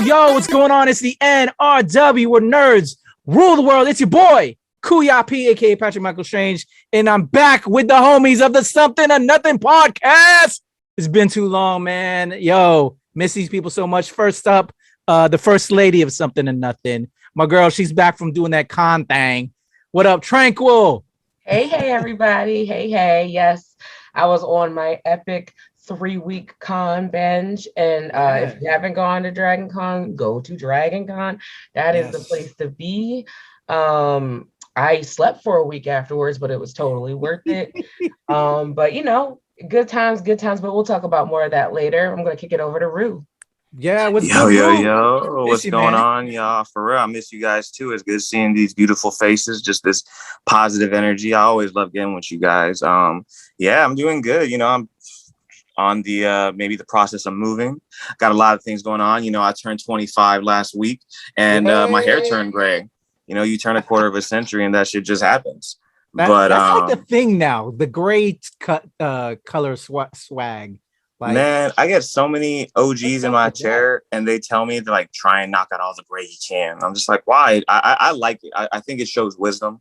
Yo, what's going on? It's the NRW. We're nerds. Rule the world. It's your boy, Kuya P, aka Patrick Michael Strange. And I'm back with the homies of the Sumthin or Nuthin podcast. It's been too long, man. Yo, miss these people so much. First up, the first lady of Sumthin or Nuthin. My girl, she's back from doing that con thing. What up, Tranquil? Hey, everybody. Hey. Yes, I was on my epic 3-week con binge. And if you haven't gone to Dragon Con, go to Dragon Con. That is the place to be. I slept for a week afterwards, but it was totally worth it. But good times. But we'll talk about more of that later. I'm going to kick it over to Rue. Yeah, what's what's going on, y'all? For real, I miss you guys too. It's good seeing these beautiful faces, just this positive energy. I always love getting with you guys. I'm doing good. I'm on the maybe the process of moving. Got a lot of things going on. I turned 25 last week, and my hair turned gray. You turn a quarter of a century, and that shit just happens. That's like the thing now. The gray color swag. Like, man, I get so many OGs in my chair, and they tell me to like try and knock out all the gray you can. I'm just like, why? I like it. I think it shows wisdom.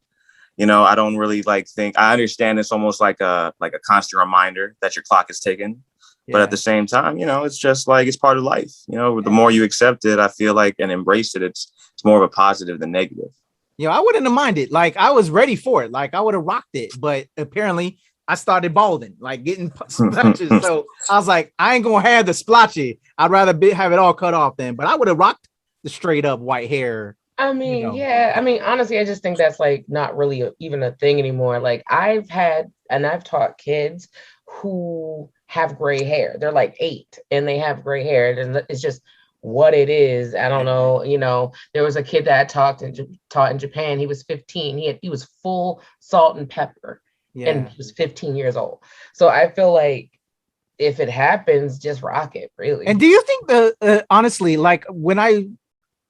I don't really think. I understand it's almost like a constant reminder that your clock is ticking. Yeah. But at the same time, it's just like it's part of life. The more you accept it, I feel like, and embrace it, it's more of a positive than negative. I wouldn't have minded. Like, I was ready for it. Like, I would have rocked it. But apparently, I started balding, like getting splotches. So I was like, I ain't gonna have the splotchy. I'd rather have it all cut off then. But I would have rocked the straight up white hair. Honestly, I just think that's like not really even a thing anymore. Like I've taught kids who have gray hair. They're like 8 and they have gray hair, and it's just what it is. I don't know. There was a kid that taught in Japan. He was 15. He was full salt and pepper. Yeah. And he was 15 years old. So I feel like if it happens, just rock it, really. And do you think honestly, like when I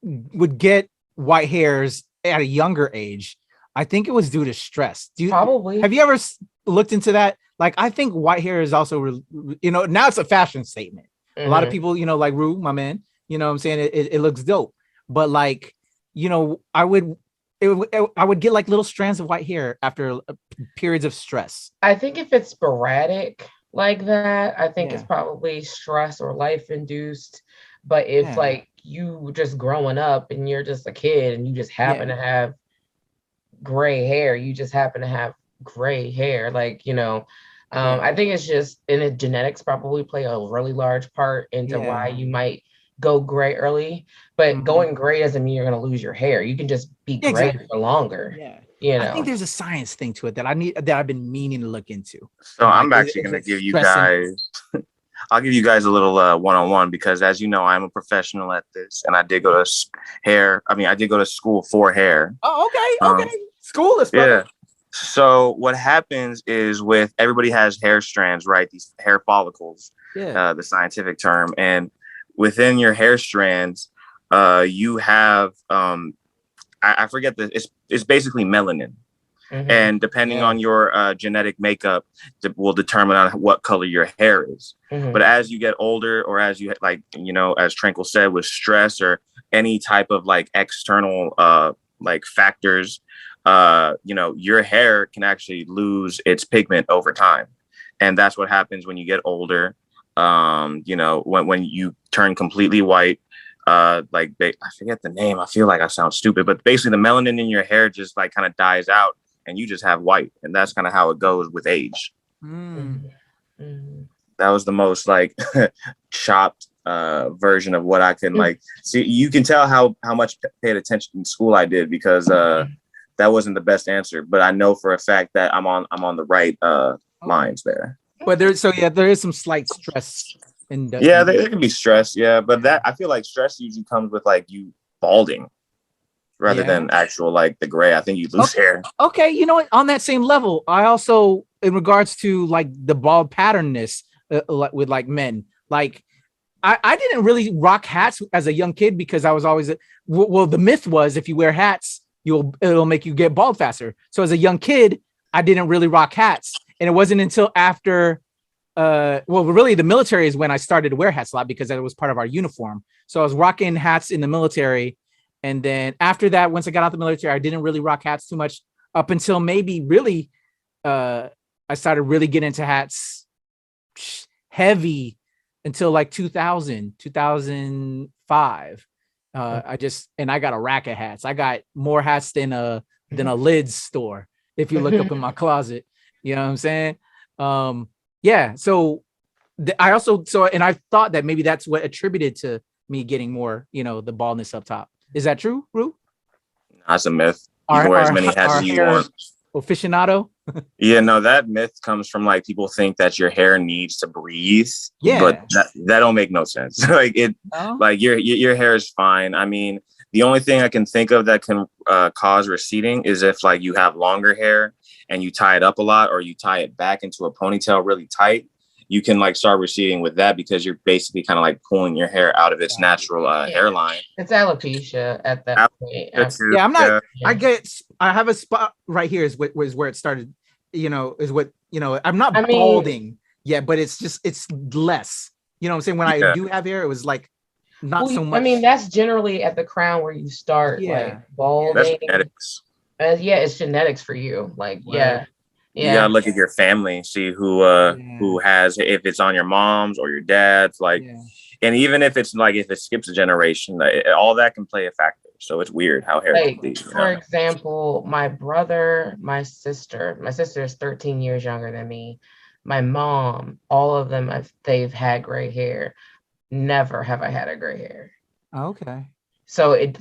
would get white hairs at a younger age, I think it was due to stress. Probably. Have you ever looked into that? Like, I think white hair is also, now it's a fashion statement. Mm-hmm. A lot of people, like Rue, my man, what I'm saying? It looks dope. But like, I would get like little strands of white hair after periods of stress. I think if it's sporadic like that, I think it's probably stress or life induced. But if like you just growing up and you're just a kid and you just happen to have gray hair, like, I think it's just, and genetics probably play a really large part into why you might go gray early, but going gray doesn't mean you're going to lose your hair. You can just be gray for longer. I think there's a science thing to it that I've been meaning to look into. So I'm actually going to give you guys I'll give you guys a little one-on-one, because as you know, I'm a professional at this, and I did go to I did go to school for hair. Oh, okay. School is yeah. So what happens is, with everybody has hair strands, right? These hair follicles, the scientific term. And within your hair strands, you have, I forget it's basically melanin. Mm-hmm. And depending on your genetic makeup, will determine on what color your hair is. Mm-hmm. But as you get older, or as you as Tranquil said, with stress or any type of like external factors, your hair can actually lose its pigment over time. And that's what happens when you get older. When you turn completely white, I forget the name. I feel like I sound stupid, but basically the melanin in your hair just like kind of dies out, and you just have white. And that's kind of how it goes with age. That was the most like chopped version of what I can like see. You can tell how much paid attention in school I did, because that wasn't the best answer, but I know for a fact that I'm on the right lines there. But there is some slight stress. There can be stress, but that, I feel like stress usually comes with like you balding rather than actual like the gray. I think you lose hair. Okay, on that same level, I also, in regards to like the bald patternness with like men, like I didn't really rock hats as a young kid, because I was always the myth was, if you wear hats, it'll make you get bald faster. So as a young kid, I didn't really rock hats, and it wasn't until after well, really the military is when I started to wear hats a lot because it was part of our uniform. So I was rocking hats in the military. And then after that, once I got out the military, I didn't really rock hats too much up until maybe really, I started really getting into hats heavy until like 2005. I got a rack of hats. I got more hats than a lids store. If you look up in my closet, you know what I'm saying? Yeah. So I thought that maybe that's what attributed to me getting more, the baldness up top. Is that true, Rue? That's a myth. You can wear as many hats as you want. Aficionado. Yeah, no, that myth comes from like people think that your hair needs to breathe. Yeah, but that don't make no sense. Like like your hair is fine. I mean, the only thing I can think of that can cause receding is if like you have longer hair and you tie it up a lot, or you tie it back into a ponytail really tight. You can like start receding with that because you're basically kind of like pulling your hair out of its natural hairline. It's alopecia at that point. Yeah, I'm not. Yeah. I have a spot right here is where it started. Is what I'm not balding yet, but it's less. You know what I'm saying? When I do have hair, it was like not so much. I mean, that's generally at the crown where you start like balding. That's genetics. It's genetics for you. Like, right. You gotta look at your family, see who has, if it's on your mom's or your dad's, like, and even if it skips a generation, all that can play a factor. So it's weird how hair can be. For example, my sister is 13 years younger than me. My mom, all of them, they've had gray hair. Never have I had a gray hair. Okay. So it's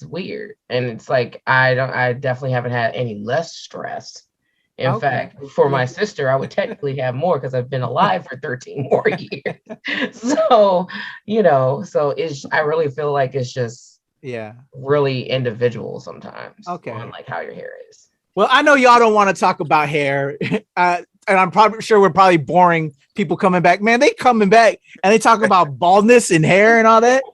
weird, and it's like I definitely haven't had any less stress. In fact, for my sister, I would technically have more because I've been alive for 13 more years. So, I really feel like it's just really individual sometimes. Okay. On like how your hair is. Well, I know y'all don't want to talk about hair. And I'm probably sure we're probably boring people coming back. Man, they coming back and they talk about baldness and hair and all that.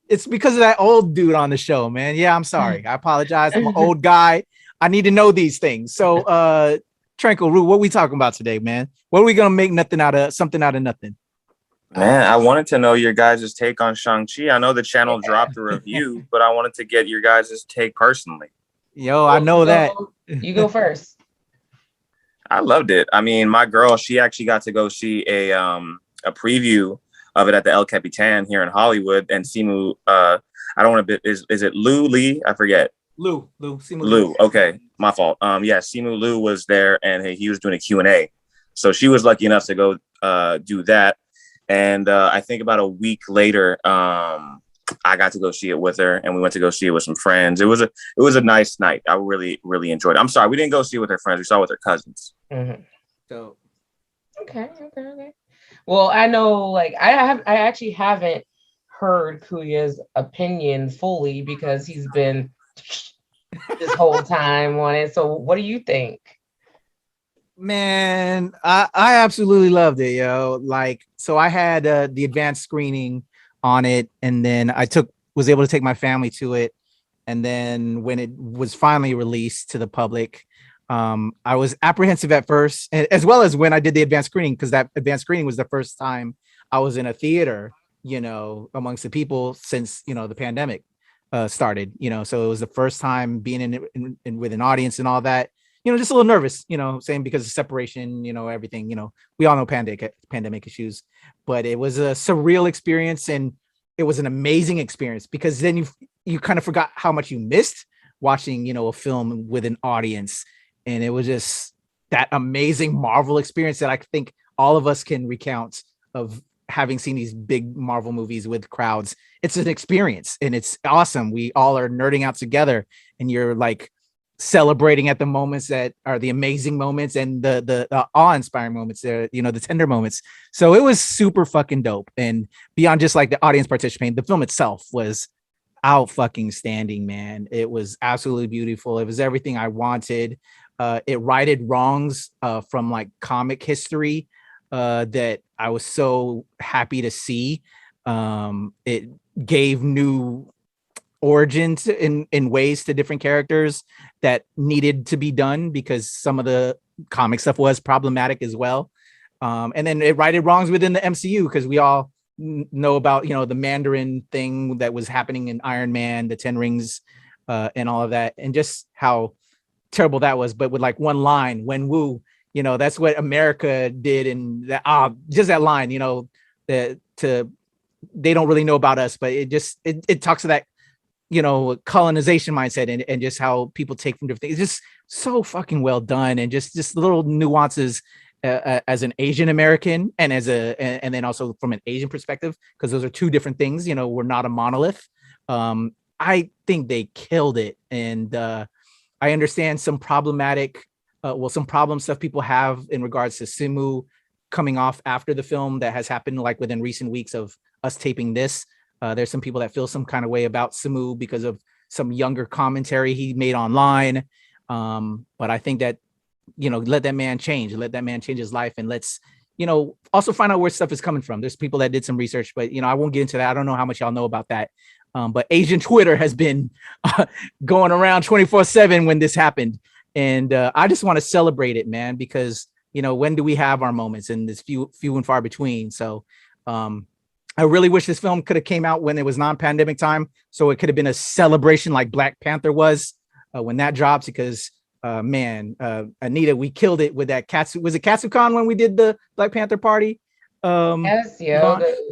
It's because of that old dude on the show, man. Yeah, I'm sorry. I apologize. I'm an old guy. I need to know these things. So, Tranquil, Roo, what we talking about today, man? What are we gonna make something out of nothing? Man, I wanted to know your guys' take on Shang-Chi. I know the channel dropped a review, but I wanted to get your guys' take personally. Yo, I know that. You go first. I loved it. I mean, my girl, she actually got to go see a preview of it at the El Capitan here in Hollywood, and Simu, I don't want to. Is it Lou Lee? I forget. Lou. Okay, my fault. Simu Lou was there, and he was doing a Q&A. So she was lucky enough to go do that. And I think about a week later, I got to go see it with her, and we went to go see it with some friends. It was a nice night. I really, really enjoyed it. I'm sorry, we didn't go see it with her friends. We saw it with her cousins. Mm-hmm. So okay. Well, I know, like, I actually haven't heard Kuya's opinion fully because he's been this whole time on it. So what do you think? Man, I absolutely loved it, yo. Like, so I had the advanced screening on it, and then was able to take my family to it. And then when it was finally released to the public, I was apprehensive at first, as well as when I did the advanced screening, because that advanced screening was the first time I was in a theater, amongst the people since, the pandemic started, so it was the first time being in with an audience and all that, just a little nervous, saying because of separation, everything, we all know pandemic issues, but it was a surreal experience, and it was an amazing experience because then you kind of forgot how much you missed watching, a film with an audience. And it was just that amazing Marvel experience that I think all of us can recount of having seen these big Marvel movies with crowds. It's an experience and it's awesome. We all are nerding out together, and you're like celebrating at the moments that are the amazing moments and the awe-inspiring moments, the tender moments. So it was super fucking dope. And beyond just like the audience participating, the film itself was out fucking standing, man. It was absolutely beautiful. It was everything I wanted. It righted wrongs from like comic history that I was so happy to see. It gave new origins in ways to different characters that needed to be done because some of the comic stuff was problematic as well. And then it righted wrongs within the MCU because we all know about, the Mandarin thing that was happening in Iron Man, the 10 Rings, and all of that, and just how terrible that was. But with like one line, when Wu, that's what America did, and that just that line, that they don't really know about us, but it talks to that colonization mindset and just how people take from different things. It's just so fucking well done, and just little nuances as an Asian American and and then also from an Asian perspective, because those are two different things. We're not a monolith. I think they killed it, and I understand some problematic, some problem stuff people have in regards to Simu coming off after the film that has happened like within recent weeks of us taping this. There's some people that feel some kind of way about Simu because of some younger commentary he made online. But I think that, let that man change his life, and let's, also find out where stuff is coming from. There's people that did some research, but, I won't get into that. I don't know how much y'all know about that. But Asian Twitter has been going around 24/7 when this happened. And I just want to celebrate it, man, because, when do we have our moments? And it's few and far between. So I really wish this film could have came out when it was non-pandemic time. So it could have been a celebration like Black Panther was when that drops, because Anita, we killed it with that Katsu. Was it KatsuCon when we did the Black Panther party? Yes,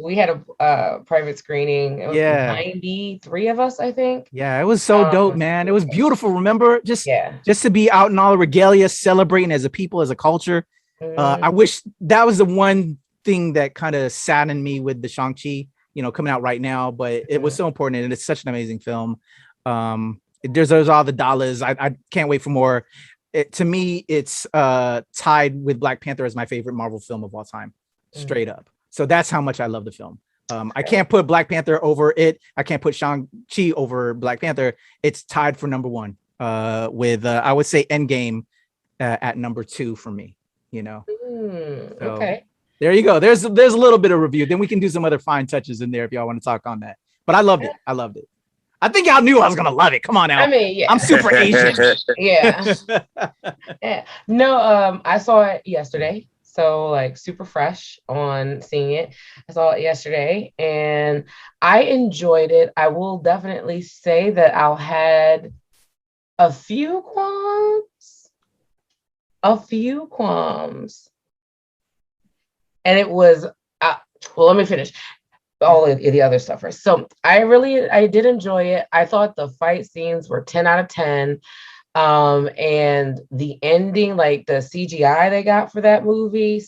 we had a private screening. It was 93 of us, I think. Yeah, it was so dope, man. It was beautiful. Remember, just to be out in all the regalia, celebrating as a people, as a culture. I wish that was the one thing that kind of saddened me with the Shang-Chi, coming out right now, but it was so important, and it's such an amazing film. It deserves all the dollars. I can't wait for more. To me, it's tied with Black Panther as my favorite Marvel film of all time. Straight up. So that's how much I love the film. I can't put Black Panther over it. I can't put Shang-Chi over Black Panther. It's tied for number one with I would say Endgame at number 2 for me, So, okay. There you go. There's a little bit of review. Then we can do some other fine touches in there if y'all want to talk on that. But I loved it. I think y'all knew I was gonna love it. Come on now. I mean, yeah. I'm super Asian. Yeah. No, I saw it yesterday. So like super fresh on seeing it. I saw it yesterday and I enjoyed it. I will definitely say that I'll had a few qualms. And it was, well, let me finish all of the other stuff first. So I did enjoy it. I thought the fight scenes were 10 out of 10. And the ending, like the CGI they got for that movie,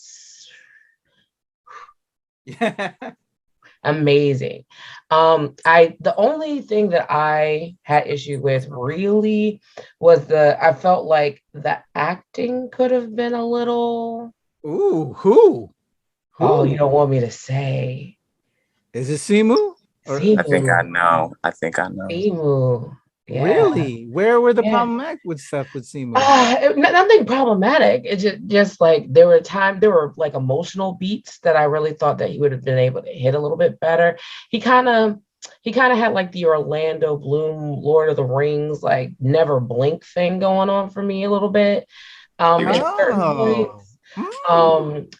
amazing. The only thing that I had issue with really was I felt like the acting could have been a little. Ooh, who? Oh, you don't want me to say. Is it Simu? I think I know. Simu. Yeah. Really? Where were the problematic with stuff with Simu? Nothing problematic. It's just like there were like emotional beats that I really thought that he would have been able to hit a little bit better. He kind of had like the Orlando Bloom Lord of the Rings like never blink thing going on for me a little bit. At certain points.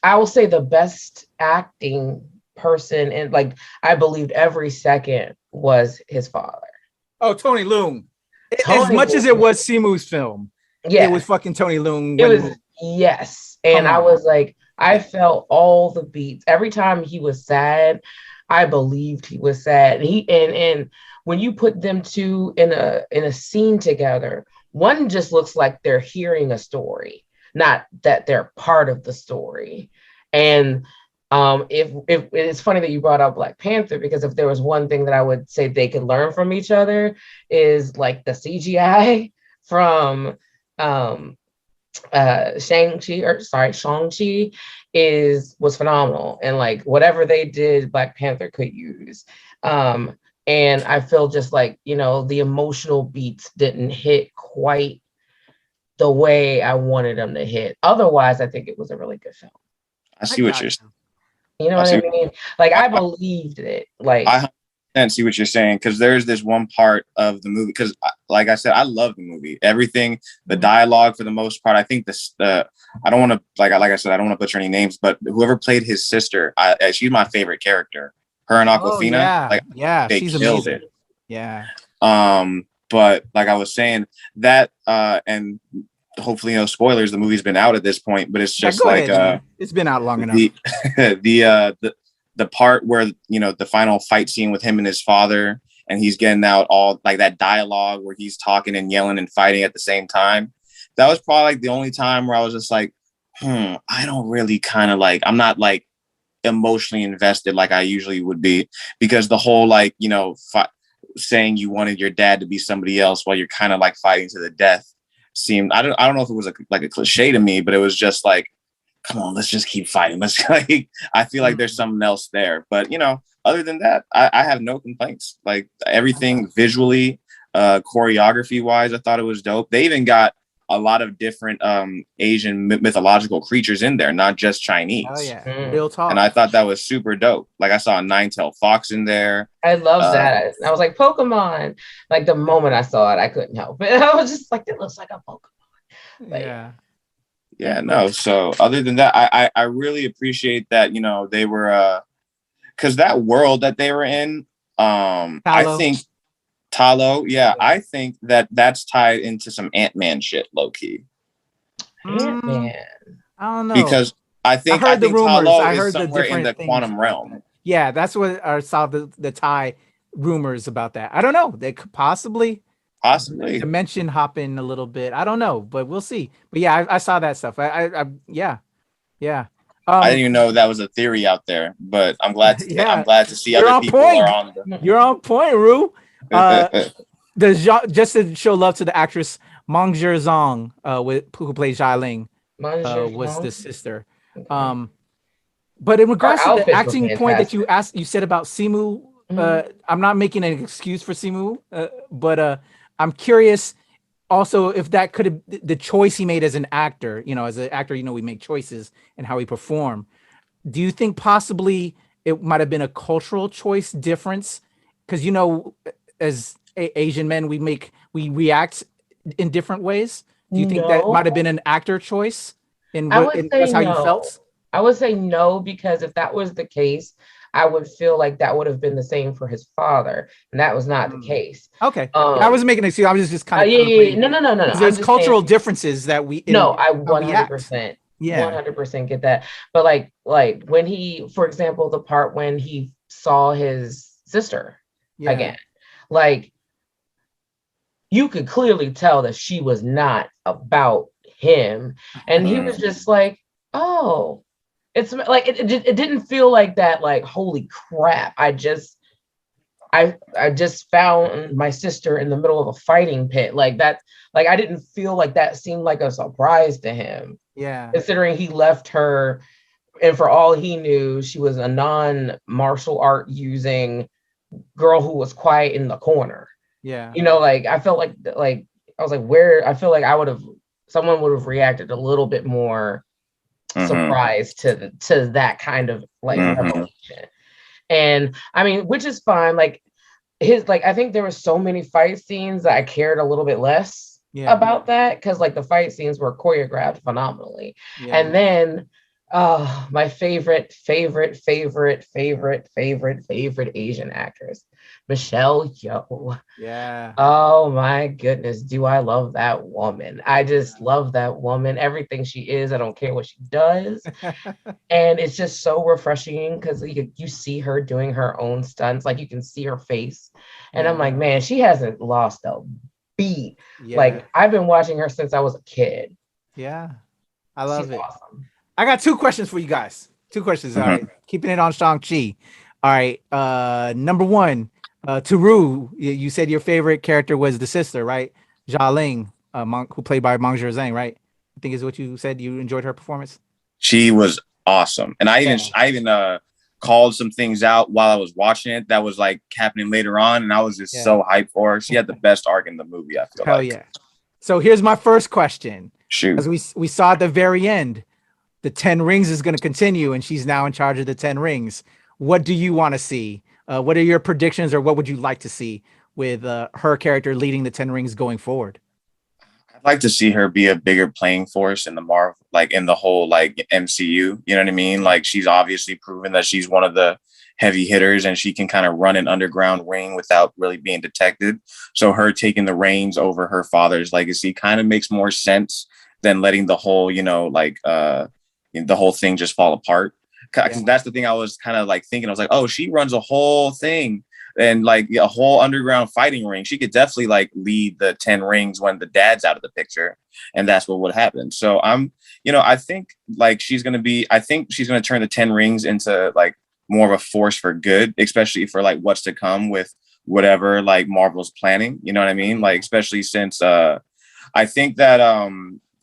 I will say the best acting person, and like I believed every second, was his father. Oh, Tony Leung. As much as it was Simu's film, it was fucking Tony Leung. Yes. And I was like, I felt all the beats. Every time he was sad, I believed he was sad. And when you put them two in a scene together, one just looks like they're hearing a story, not that they're part of the story. And if it's funny that you brought up Black Panther, because if there was one thing that I would say they could learn from each other is like the CGI from Shang-Chi was phenomenal, and like whatever they did, Black Panther could use. And I feel just like, the emotional beats didn't hit quite the way I wanted them to hit. Otherwise, I think it was a really good film. I see what you're saying. You know what I mean? Like I believed it. Like And see what you're saying, because there's this one part of the movie, because like I said, I love the movie, everything, the dialogue for the most part. I think I don't want to like I said, I don't want to butcher any names, but whoever played his sister, she's my favorite character. Her and Aquafina, they she's killed amazing. it. Yeah. But like I was saying, that and hopefully no spoilers, the movie's been out at this point, but it's just it's been out long enough. The part where, the final fight scene with him and his father, and he's getting out all like that dialogue where he's talking and yelling and fighting at the same time. That was probably like the only time where I was just like, I don't really kind of like, I'm not like emotionally invested like I usually would be, because the whole saying you wanted your dad to be somebody else while you're kind of like fighting to the death seemed, I don't know if it was like a cliche to me, but it was just like, come on, let's just keep fighting. Let's I feel like there's something else there. But other than that, I have no complaints. Like everything visually, choreography wise, I thought it was dope. They even got a lot of different Asian mythological creatures in there, not just Chinese. Oh yeah, real talk. And I thought that was super dope. Like I saw a 9-tailed fox in there. I love that. I was like, Pokemon. Like the moment I saw it, I couldn't help it. I was just like, it looks like a Pokemon. But, yeah, no. So other than that, I really appreciate that, they were because that world that they were in, I think Talo, I think that's tied into some Ant-Man shit, low key. Ant-Man. I don't know. Because I think the rumors. Talo is somewhere in the quantum realm. Yeah, that's what I saw the tie rumors about that. I don't know. They could possibly dimension hop in a little bit. I don't know, but we'll see. But yeah, I saw that stuff. I I didn't even know that was a theory out there, but I'm glad to I'm glad to see other people point. are on the... You're on point, Roo. Just to show love to the actress Mong Zhang, who plays Jia Ling, was the sister. But in regards to the acting point that you said about Simu, I'm not making an excuse for Simu, but I'm curious also if that could have the choice he made as an actor. As an actor, we make choices and how we perform. Do you think possibly it might have been a cultural choice difference? Because as Asian men, we react in different ways. Do you think that might have been an actor choice? That's how you felt? I would say no, because if that was the case, I would feel like that would have been the same for his father, and that was not the case. Okay, I wasn't making an excuse. I was just kind of no. There's cultural differences that we I 100%, 100% get that. But like when he, for example, the part when he saw his sister again, like you could clearly tell that she was not about him, and he was just like, oh. It's like it didn't feel like that, like holy crap, I just found my sister in the middle of a fighting pit, like that. Like I didn't feel like that seemed like a surprise to him, considering he left her, and for all he knew, she was a non-martial art using girl who was quiet in the corner. Like I felt like I was like, where I feel like someone would have reacted a little bit more surprise to that kind of like revelation. And I mean, which is fine. Like I think there were so many fight scenes that I cared a little bit less about that, because like the fight scenes were choreographed phenomenally. And then my favorite Asian actress, Michelle Yeoh. Oh my goodness, do I love that woman. I just love that woman, everything she is. I don't care what she does. And it's just so refreshing because you see her doing her own stunts, like you can see her face, and I'm like, man, she hasn't lost a beat. Like I've been watching her since I was a kid. I love She's it. Awesome. I got 2 questions for you guys. 2 questions. All right. Keeping it on Shang-Chi. All right. Number 1, to Roo, you said your favorite character was the sister, right? Jia Ling, who played by Mong Zhang, right? I think is what you said. You enjoyed her performance. She was awesome. And I even called some things out while I was watching it that was like happening later on. And I was just so hyped for her. She had the best arc in the movie, I feel Hell like. Yeah. So here's my first question. Shoot. As we saw at the very end, the 10 rings is going to continue, and she's now in charge of the 10 rings. What do you want to see? What are your predictions, or what would you like to see with her character leading the Ten Rings going forward? I'd like to see her be a bigger playing force in the Marvel, like in the whole like MCU. You know what I mean? Like she's obviously proven that she's one of the heavy hitters and she can kind of run an underground ring without really being detected. So her taking the reins over her father's legacy kind of makes more sense than letting the whole, the whole thing just fall apart. Because that's the thing I was kind of like thinking. I was like, oh, she runs a whole thing and like a whole underground fighting ring. She could definitely like lead the 10 rings when the dad's out of the picture. And that's what would happen. So I think like she's going to turn the 10 rings into like more of a force for good, especially for like what's to come with whatever like Marvel's planning. You know what I mean? Like, especially since I think that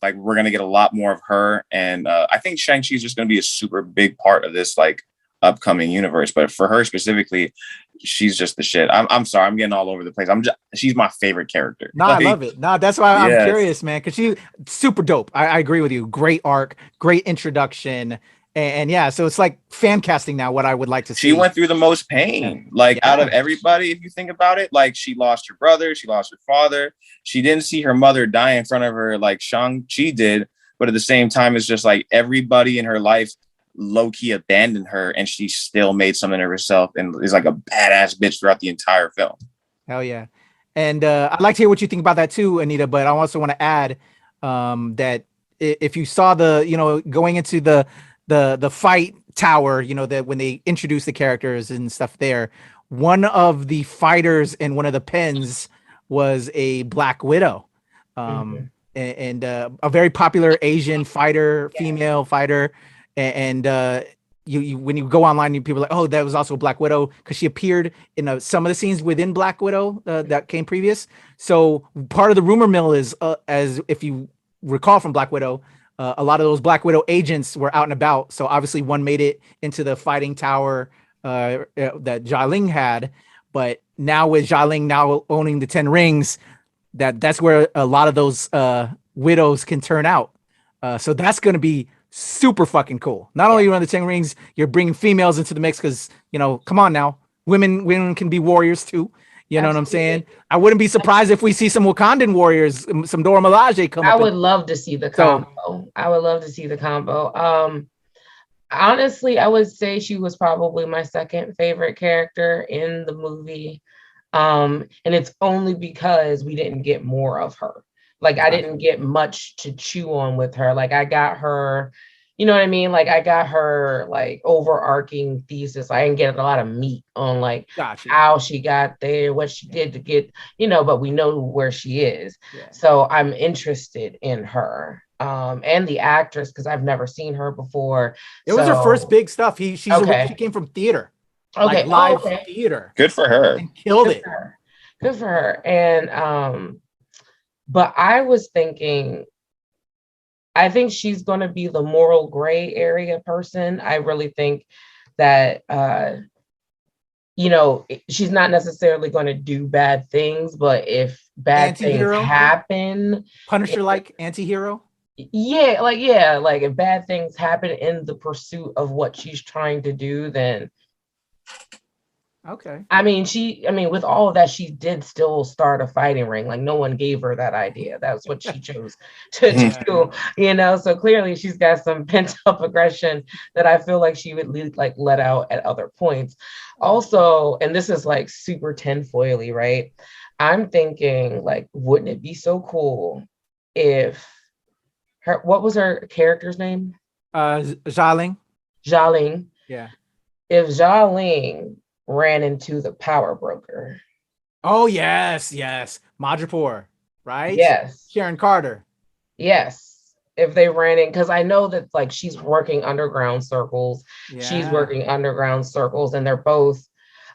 like we're going to get a lot more of her. And I think Shang-Chi is just going to be a super big part of this like upcoming universe. But for her specifically, she's just the shit. I'm sorry, I'm getting all over the place. She's my favorite character. No, I love it. No, that's why I'm curious, man, because she's super dope. I agree with you. Great arc, great introduction. And yeah, so it's like fan casting now, what I would like to see. She went through the most pain, out of everybody, if you think about it. Like, she lost her brother, she lost her father. She didn't see her mother die in front of her like Shang-Chi did. But at the same time, it's just like everybody in her life low-key abandoned her, and she still made something of herself and is like a badass bitch throughout the entire film. Hell yeah. And I'd like to hear what you think about that too, Anita. But I also want to add that if you saw going into the fight tower, that when they introduced the characters and stuff there, one of the fighters in one of the pens was a Black Widow, and a very popular Asian fighter, female fighter. And you when you go online, people are like, oh, that was also Black Widow, because she appeared in some of the scenes within Black Widow that came previous. So part of the rumor mill is, as if you recall from Black Widow, a lot of those Black Widow agents were out and about. So obviously one made it into the fighting tower that Xialing had. But now with Xialing now owning the 10 rings, that's where a lot of those widows can turn out. So that's going to be super fucking cool. Not only you run the 10 rings, you're bringing females into the mix because, come on now. Women can be warriors too. You know what I'm saying? I wouldn't be surprised if we see some Wakandan warriors, some Dora Milaje come up. I would love to see the combo. I would love to see the combo. Honestly, I would say she was probably my second favorite character in the movie. And it's only because we didn't get more of her. Like, I didn't get much to chew on with her. Like, I got her, you know what I mean? Like, I got her like overarching thesis. I didn't get a lot of meat on like how she got there, what she did to get, but we know where she is. Yeah. So I'm interested in her. And the actress, because I've never seen her before. It was her first big stuff. She came from theater. Okay. Like live theater. Good for her. And killed it. Good for her. And but I was thinking, I think she's going to be the moral gray area person. I really think that, she's not necessarily going to do bad things, but if bad things happen. Punisher-like anti-hero? Yeah, like if bad things happen in the pursuit of what she's trying to do, then okay. I mean, with all of that, she did still start a fighting ring. Like, no one gave her that idea. That's what she chose to do, So clearly she's got some pent up aggression that I feel like she would let out at other points. Also, and this is like super tinfoily, right? I'm thinking, like, wouldn't it be so cool if what was her character's name? Xialing. Xialing. Yeah. If Xialing ran into the power broker. Oh, yes. Madripoor, right? Yes. Sharon Carter. Yes. If they ran in, because I know that like she's working underground circles. Yeah. She's working underground circles, and they're both.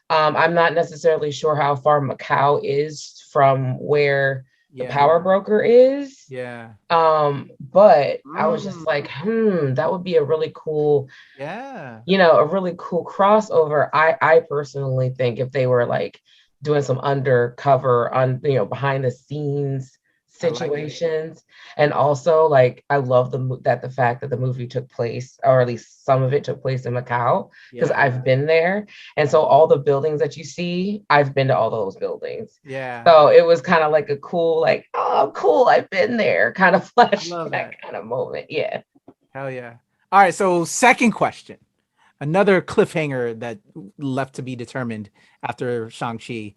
I'm not necessarily sure how far Macau is from where the power broker is. Yeah. But I was just like, that would be a really cool, a really cool crossover. I personally think if they were like doing some undercover behind the scenes situations. And also, like, I love the fact that the movie took place, or at least some of it took place in Macau, because I've been there. And so all the buildings that you see, I've been to all those buildings. Yeah. So it was kind of like a cool, like, oh, cool, I've been there kind of flashback kind of moment. Yeah. Hell yeah. All right. So second question. Another cliffhanger that left to be determined after Shang-Chi.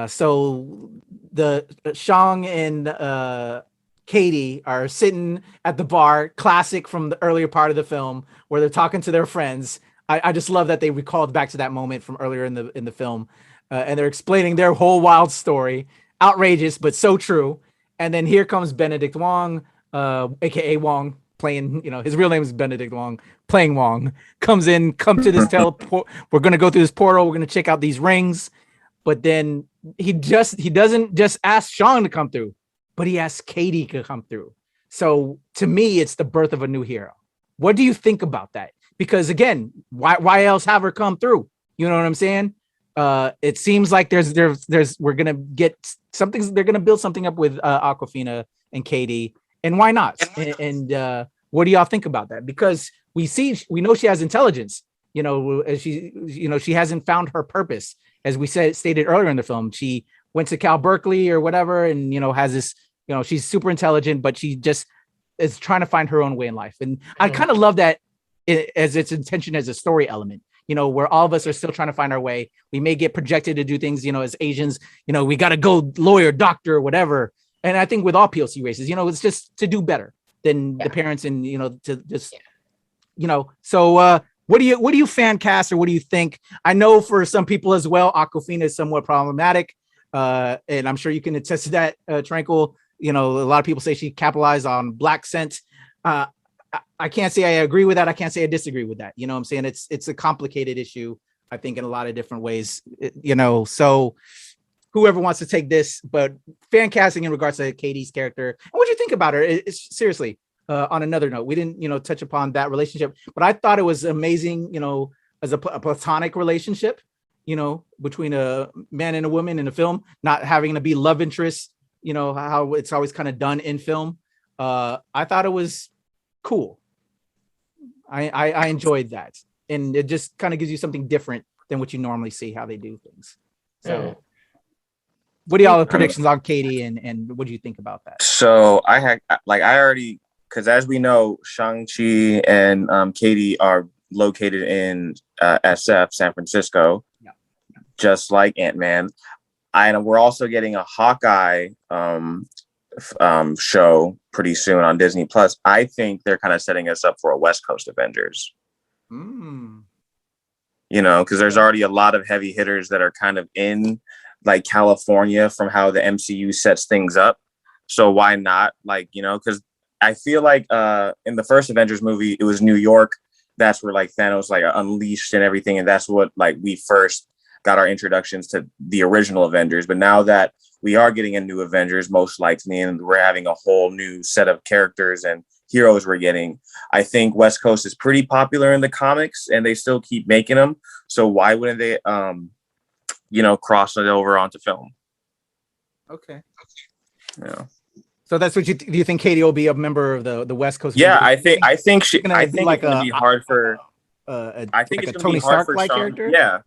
So the Shang and Katie are sitting at the bar, classic from the earlier part of the film, where they're talking to their friends. I just love that they recalled back to that moment from earlier in the film, and they're explaining their whole wild story, outrageous but so true. And then here comes Benedict Wong, aka Wong, playing, his real name is Benedict Wong, playing Wong, come to this teleport. We're gonna go through this portal. We're gonna check out these rings. But then he doesn't just ask Sean to come through, but he asks Katie to come through. So to me, it's the birth of a new hero. What do you think about that? Because again, why else have her come through? You know what I'm saying? It seems like we're gonna get something. They're gonna build something up with Awkwafina and Katie, and why not? And what do y'all think about that? Because we know she has intelligence. She hasn't found her purpose. As we stated earlier in the film, she went to Cal Berkeley or whatever, and has this. She's super intelligent, but she just is trying to find her own way in life. And I kind of love that as its intention as a story element. Where all of us are still trying to find our way. We may get projected to do things, as Asians. We got to go lawyer, doctor, whatever. And I think with all POC races, it's just to do better than the parents, and to just, So what do you fan cast, or what do you think? I know for some people as well, Awkwafina is somewhat problematic, and I'm sure you can attest to that, Tranquil. A lot of people say she capitalized on Black scent. I can't say I agree with that. I can't say I disagree with that. You know what I'm saying? It's a complicated issue, I think, in a lot of different ways. So whoever wants to take this, but fan casting in regards to Katie's character, and what do you think about her? It's seriously. On another note, we didn't, touch upon that relationship, but I thought it was amazing, as a platonic relationship, between a man and a woman in a film, not having to be love interest, how it's always kind of done in film. I thought it was cool. I enjoyed that. And it just kind of gives you something different than what you normally see, how they do things. So what are y'all predictions on Katie, and what do you think about that? So I already, because as we know, Shang-Chi and Katie are located in SF, San Francisco, just like Ant-Man. And we're also getting a Hawkeye show pretty soon on Disney Plus. I think they're kind of setting us up for a West Coast Avengers. Because there's already a lot of heavy hitters that are kind of in like California from how the MCU sets things up. So why not? Because I feel like in the first Avengers movie, it was New York. That's where like Thanos unleashed and everything. And that's what we first got our introductions to the original Avengers. But now that we are getting a new Avengers, most likely, and we're having a whole new set of characters and heroes we're getting, I think West Coast is pretty popular in the comics, and they still keep making them. So why wouldn't they, cross it over onto film? Okay. Yeah. So that's what do you think Katie will be a member of the West Coast? Yeah, I think it's going to be hard for. I think it's a Tony Stark like character. Yeah.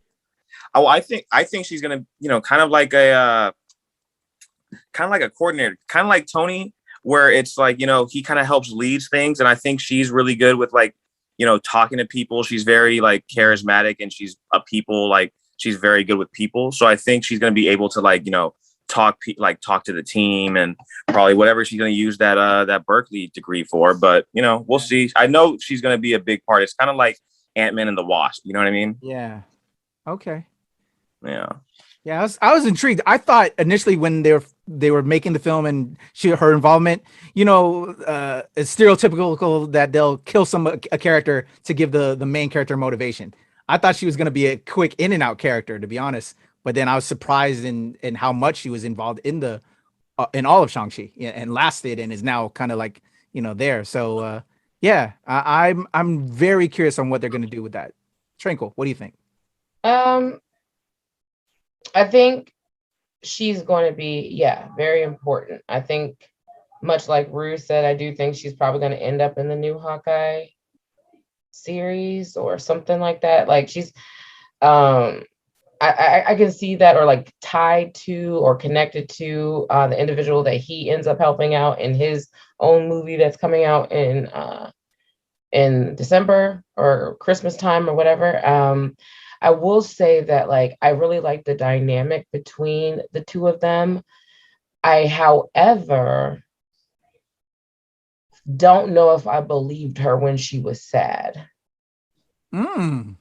Oh, I think she's going to, kind of like a coordinator, kind of like Tony, where it's like, he kind of helps lead things, and I think she's really good with talking to people. She's very charismatic, and she's she's very good with people. So I think she's going to be able to talk to the team, and probably whatever she's going to use that Berkeley degree for. But we'll see. I know she's going to be a big part. It's kind of like Ant-Man and the Wasp. You know what I mean? Yeah. Okay. Yeah. Yeah. I was intrigued. I thought initially when they were making the film and her involvement, it's stereotypical that they'll kill a character to give the main character motivation. I thought she was going to be a quick in and out character, to be honest. But then I was surprised in how much she was involved in in all of Shang-Chi, and lasted, and is now kind of there. So I'm very curious on what they're going to do with that. Tranquil, what do you think? I think she's going to be, very important. I think, much like Rue said, I do think she's probably going to end up in the new Hawkeye series or something like that. Like she's, um, I can see that, or like tied to or connected to the individual that he ends up helping out in his own movie that's coming out in December or Christmas time or whatever. I will say that like I really like the dynamic between the two of them. I, however, don't know if I believed her when she was sad. So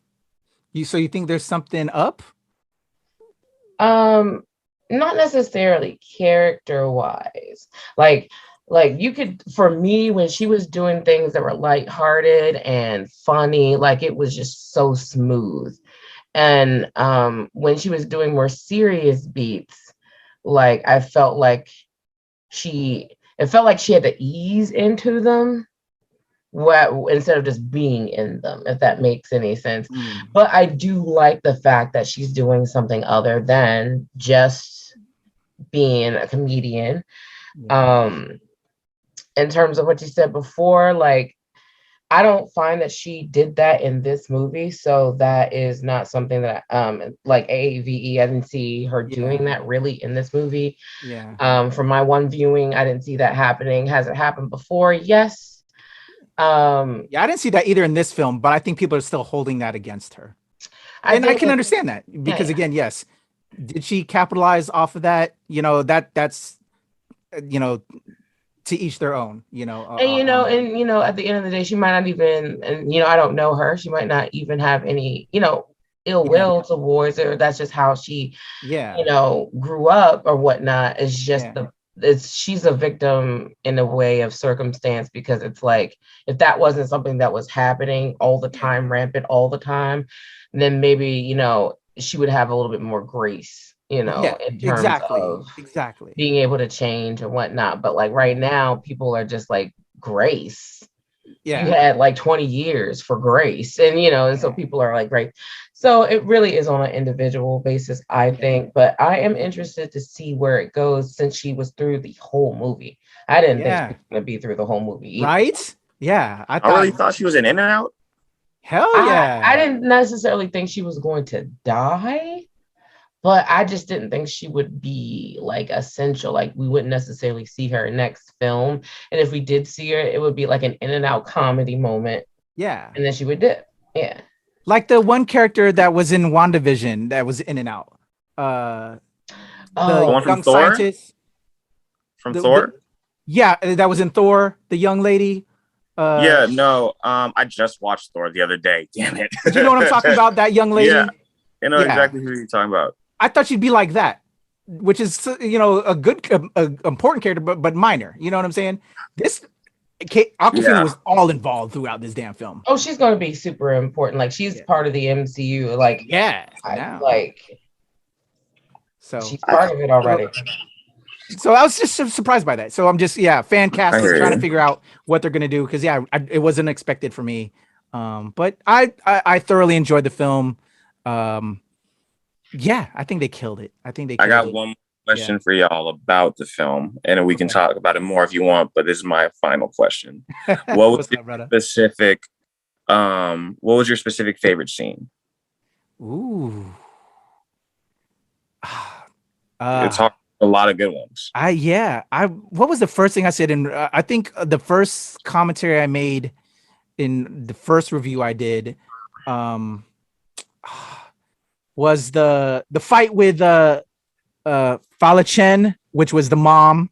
you think there's something up? Not necessarily character wise. Like you could, for me, when she was doing things that were lighthearted and funny, like it was just so smooth. And when she was doing more serious beats, like I felt like it felt like she had to ease into them, instead of just being in them, if that makes any sense. But I do like the fact that she's doing something other than just being a comedian. In terms of what you said before, like I don't find that she did that in this movie, so that is not something that like AAVE, I didn't see her doing that really in this movie. From my one viewing, I didn't see that happening. Has it happened before? Yes. I didn't see that either in this film, but I think people are still holding that against her. I can understand that because again, yes, did she capitalize off of that? That's to each their own, and at the end of the day, she might not even, and I don't know her, she might not even have any ill will towards it, or that's just how she grew up or whatnot. It's just she's a victim in a way of circumstance, because it's like if that wasn't something that was happening all the time, rampant all the time, then maybe she would have a little bit more grace, in terms of being able to change and whatnot. But like right now, people are just like, grace. You had like 20 years for grace, and so people are like, great. So it really is on an individual basis, I think. But I am interested to see where it goes, since she was through the whole movie. I didn't think she was going to be through the whole movie either. Right? Yeah. I really thought she was in and out. Hell yeah. I didn't necessarily think she was going to die, but I just didn't think she would be like essential. Like we wouldn't necessarily see her next film. And if we did see her, it would be like an in and out comedy moment. Yeah. And then she would dip. Yeah. Like the one character that was in WandaVision that was in and out. The one from Thor? Scientist. From Thor? That was in Thor, the young lady. I just watched Thor the other day. Damn it. You know what I'm talking about? That young lady? Yeah. I know exactly who you're talking about. I thought she'd be like that, which is, a good, important character, but minor. You know what I'm saying? This Aquafina was all involved throughout this damn film. Oh, she's going to be super important. Like she's part of the MCU. Like, so she's part of it already. So I was just surprised by that. So I'm just, fan cast is trying to figure out what they're going to do. Cause it wasn't expected for me. But I thoroughly enjoyed the film. I think they killed it. I got one question for y'all about the film, and we can talk about it more if you want, but this is my final question. What was what was your specific favorite scene? Ooh. It's a lot of good ones. What was the first thing I said? And I think the first commentary I made in the first review I did, was the fight with Fala Chen, which was the mom,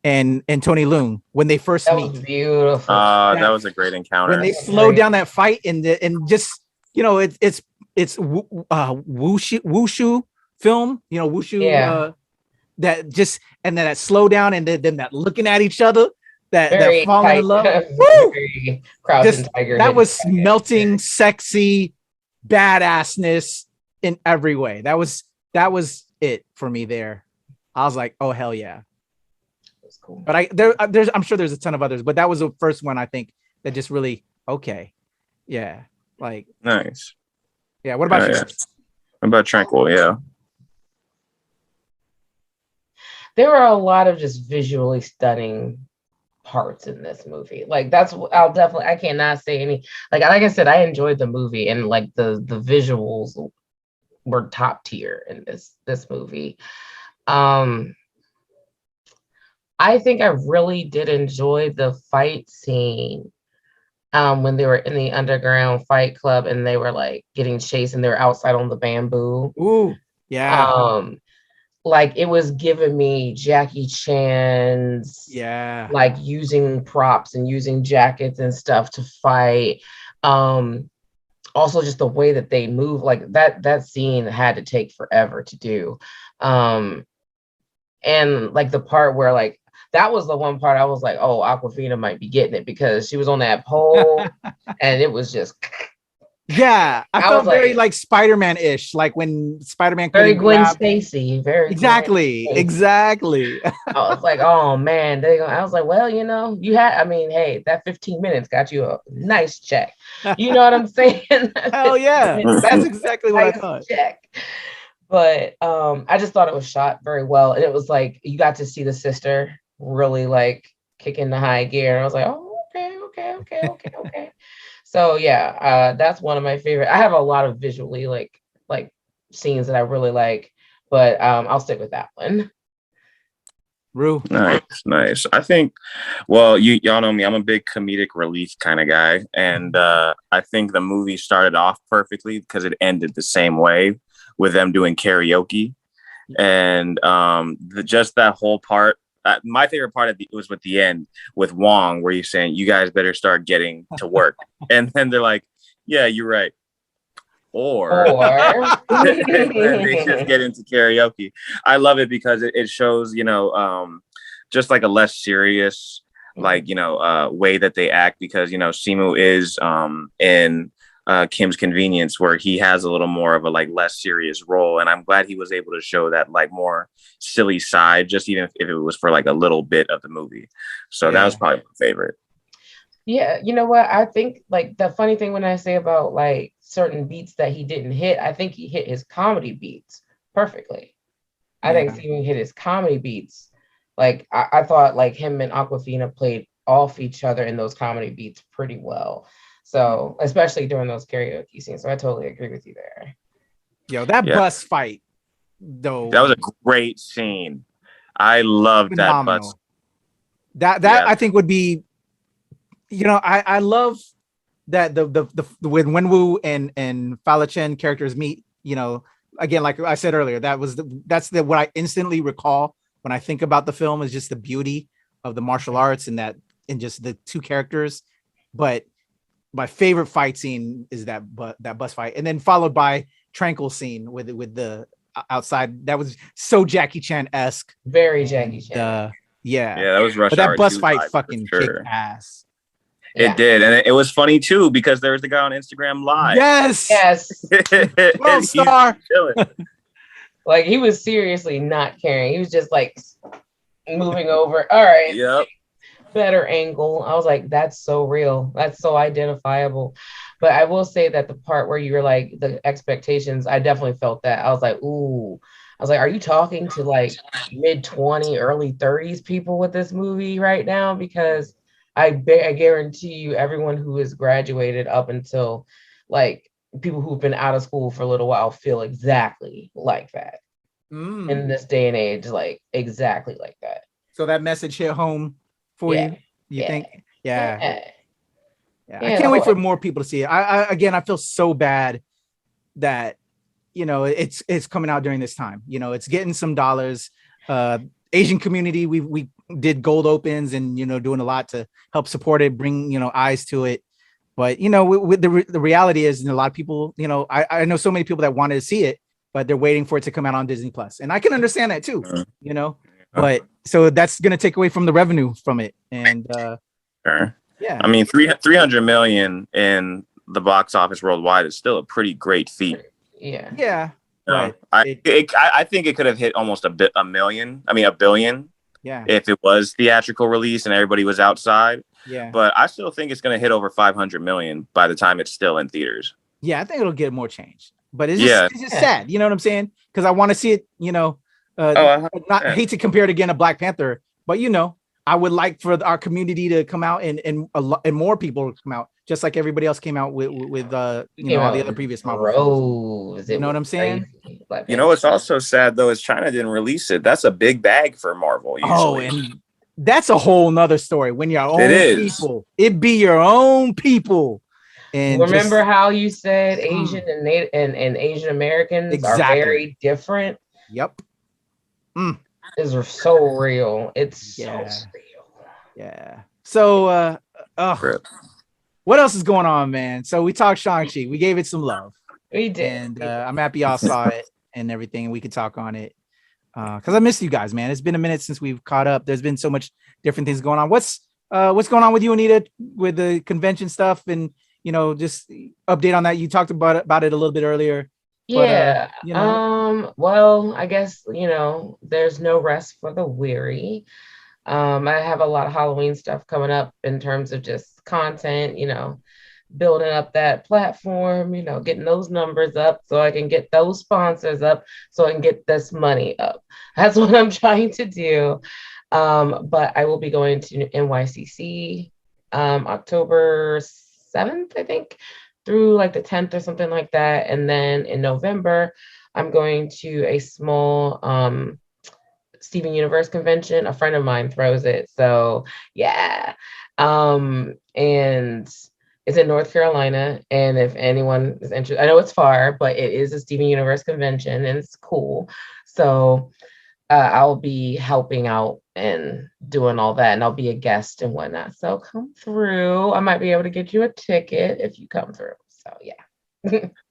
and Tony Leung when they first meet. Was beautiful. That was a great encounter. When they slowed down that fight and just it's wushu film, wushu. That just, and then that slow down, and then that looking at each other, that falling in love. That was melting, sexy badassness in every way. That was it for me there. I was like, oh hell yeah. That's cool. But I'm sure there's a ton of others, but that was the first one I think that just really like nice. Yeah. What about you? What about Tranquil? Yeah. there were a lot of just visually stunning parts in this movie. Like that's I cannot say any like I said, I enjoyed the movie and like the visuals were top tier in this movie. I think I really did enjoy the fight scene when they were in the underground fight club and they were like getting chased and they were outside on the bamboo. Ooh, yeah. Like it was giving me Jackie Chan's like using props and using jackets and stuff to fight. Also just the way that they move, like that scene had to take forever to do. And like the part where like that was the one part I was like, oh, Awkwafina might be getting it because she was on that pole and it was just I felt very like Spider-Man-ish, like when Spider-Man very Gwen Stacy, very exactly. I was like, oh man, I was like, well, you had, I mean, hey, that 15 minutes got you a nice check. You know what I'm saying? Hell yeah, that's exactly what I thought. Check. But I just thought it was shot very well, and it was like you got to see the sister really like kick into high gear, and I was like, oh, okay. So yeah, that's one of my favorite. I have a lot of visually like scenes that I really like, but I'll stick with that one. Rue. Nice. I think, well, y'all know me, I'm a big comedic relief kind of guy, and I think the movie started off perfectly because it ended the same way with them doing karaoke, and just that whole part. My favorite part was with the end with Wong, where you're saying, you guys better start getting to work. And then they're like, yeah, you're right. Or then they just get into karaoke. I love it because it shows, just like a less serious, like, way that they act, because, Simu is in Kim's Convenience, where he has a little more of a like less serious role, and I'm glad he was able to show that like more silly side, just even if it was for like a little bit of the movie. So that was probably my favorite. Yeah, you know what? I think like the funny thing when I say about like certain beats that he didn't hit, I think he hit his comedy beats perfectly. I think Steven hit his comedy beats. Like I thought like him and Awkwafina played off each other in those comedy beats pretty well. So, especially during those karaoke scenes. So I totally agree with you there. Yo, that bus fight, though. That was a great scene. I loved phenomenal. That bus. That I think would be, I love that the when Wenwu and Fala Chen characters meet, again, like I said earlier, that's what I instantly recall when I think about the film is just the beauty of the martial arts and just the two characters. But my favorite fight scene is that bus fight, and then followed by Tranquil scene with the outside. That was so Jackie Chan-esque. Very Jackie Chan. That was Rush But Hour that bus fight fucking sure. kicked ass. It did, and it was funny too because there was the guy on Instagram Live. Yes. 12-star. Like he was seriously not caring. He was just like moving over. All right. Yep. Better angle. I was like, that's so real. That's so identifiable. But I will say that the part where you were like the expectations, I definitely felt that. I was like, ooh. I was like, are you talking to like mid-20, early 30s people with this movie right now? Because I guarantee you everyone who has graduated up until like people who've been out of school for a little while feel exactly like that. In this day and age, like exactly like that. So that message hit home for you think? Yeah. I can't wait for more people to see it. I feel so bad that it's coming out during this time. It's getting some dollars. Asian community, we did gold opens and doing a lot to help support it, bring eyes to it. But with the reality is, a lot of people, I know so many people that wanted to see it, but they're waiting for it to come out on Disney Plus, and I can understand that too. But so that's going to take away from the revenue from it. And I mean, 300 million in the box office worldwide is still a pretty great feat. Yeah. Right. I think it could have hit almost a billion. Yeah. If it was theatrical release and everybody was outside. Yeah. But I still think it's going to hit over 500 million by the time it's still in theaters. Yeah, I think it'll get more change. But it's just sad. You know what I'm saying? Because I want to see it, Not hate to compare it again to Black Panther, but I would like for our community to come out and more people to come out, just like everybody else came out with all the other previous Marvel films. You know what I'm saying? What's also sad though is China didn't release it. That's a big bag for Marvel usually. Oh, and that's a whole nother story. When your own people, it be your own people. And remember how you said Asian and Asian Americans are very different? Yep. It's so real. It's so real. Yeah. So what else is going on, man? So we talked Shang-Chi. We gave it some love. We did. And I'm happy y'all saw it and everything, and we could talk on it. Because I missed you guys, man. It's been a minute since we've caught up. There's been so much different things going on. What's going on with you, Anita, with the convention stuff, and just update on that? You talked about it a little bit earlier. Yeah. But, well, I guess there's no rest for the weary. I have a lot of Halloween stuff coming up in terms of just content, building up that platform, getting those numbers up so I can get those sponsors up so I can get this money up. That's what I'm trying to do. But I will be going to NYCC October 7th, I think, through like the 10th or something like that. And then in November, I'm going to a small Steven Universe convention. A friend of mine throws it. So yeah. And it's in North Carolina. And if anyone is interested, I know it's far, but it is a Steven Universe convention and it's cool. So I'll be helping out and doing all that, and I'll be a guest and whatnot. So come through. I might be able to get you a ticket if you come through. So yeah.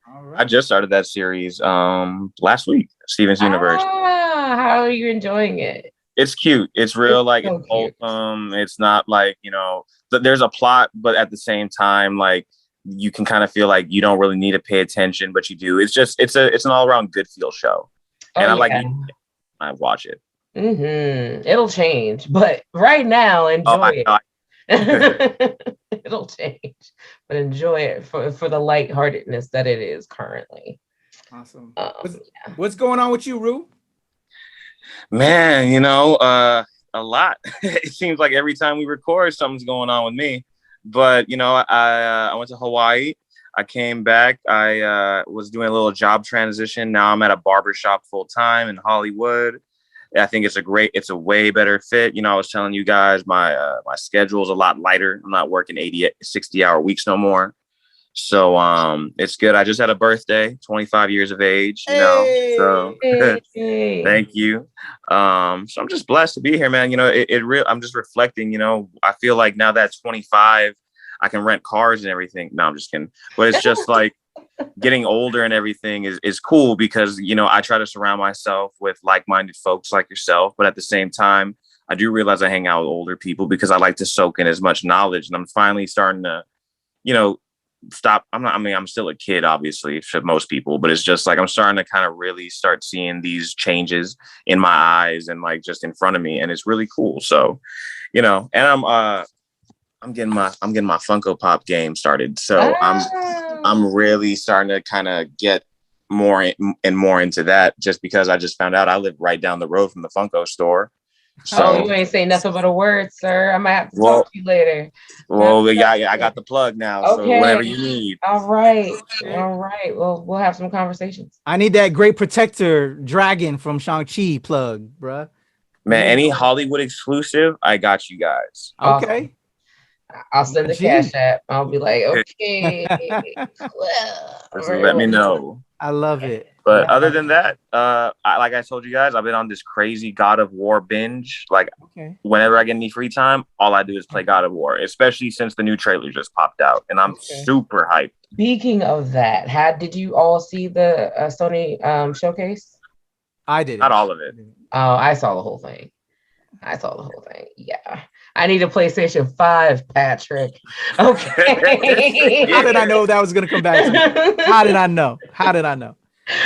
All right. I just started that series last week, Steven's Universe. How are you enjoying it? It's cute. It's real, it's wholesome. It's not like, there's a plot, but at the same time, like you can kind of feel like you don't really need to pay attention, but you do. It's an all around good feel show. And I watch it. It'll change, but right now, enjoy it. It'll change, but enjoy it for the lightheartedness that it is currently. Awesome. What's going on with you, Roo? Man, a lot. It seems like every time we record, something's going on with me. But I went to Hawaii. I came back. I was doing a little job transition. Now I'm at a barbershop full time in Hollywood. I think it's a way better fit. I was telling you guys my schedule is a lot lighter. I'm not working 60-hour weeks no more. So it's good. I just had a birthday, 25 years of age, so thank you. So I'm just blessed to be here, man. I'm just reflecting, I feel like now that 25, I can rent cars and everything. No, I'm just kidding. But it's just like getting older and everything is cool because, I try to surround myself with like-minded folks like yourself. But at the same time, I do realize I hang out with older people because I like to soak in as much knowledge. And I'm finally starting to, stop. I'm still a kid, obviously, for most people, but it's just like I'm starting to kind of really start seeing these changes in my eyes and like just in front of me. And it's really cool. So, and I'm getting my Funko Pop game started. So I'm really starting to kind of get more and more into that just because I just found out I live right down the road from the Funko store. So you ain't saying nothing but a word, sir. I might have to talk to you later. Well, yeah, I got the plug now. Okay. So whatever you need. All right. Well, we'll have some conversations. I need that great protector dragon from Shang-Chi plug, bruh. Man, any Hollywood exclusive, I got you guys. Okay. I'll send the Cash App. I'll be like, okay. Let me know. I love it. But other than that, like I told you guys, I've been on this crazy God of War binge. Like whenever I get any free time, all I do is play God of War, especially since the new trailer just popped out. And I'm super hyped. Speaking of that, did you all see the Sony showcase? I did. Not all of it. Oh, I saw the whole thing. Yeah. I need a PlayStation 5, Patrick. Okay. How did I know that was going to come back to me? How did I know?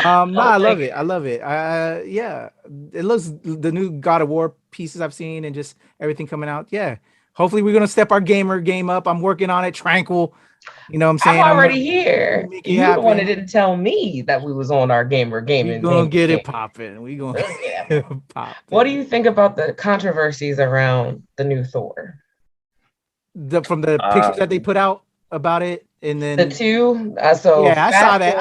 No, I love it. Yeah. It looks the new God of War pieces I've seen and just everything coming out. Yeah. Hopefully we're going to step our gamer game up. I'm working on it. Tranquil. You know what I'm saying? I'm already here. Make it You the one that happen. didn't tell me that we was on our gamer gaming. We gonna get it popping. We gonna get it popping. What do you think about the controversies around the new Thor? From the pictures that they put out about it, and then the two, so yeah, I saw that.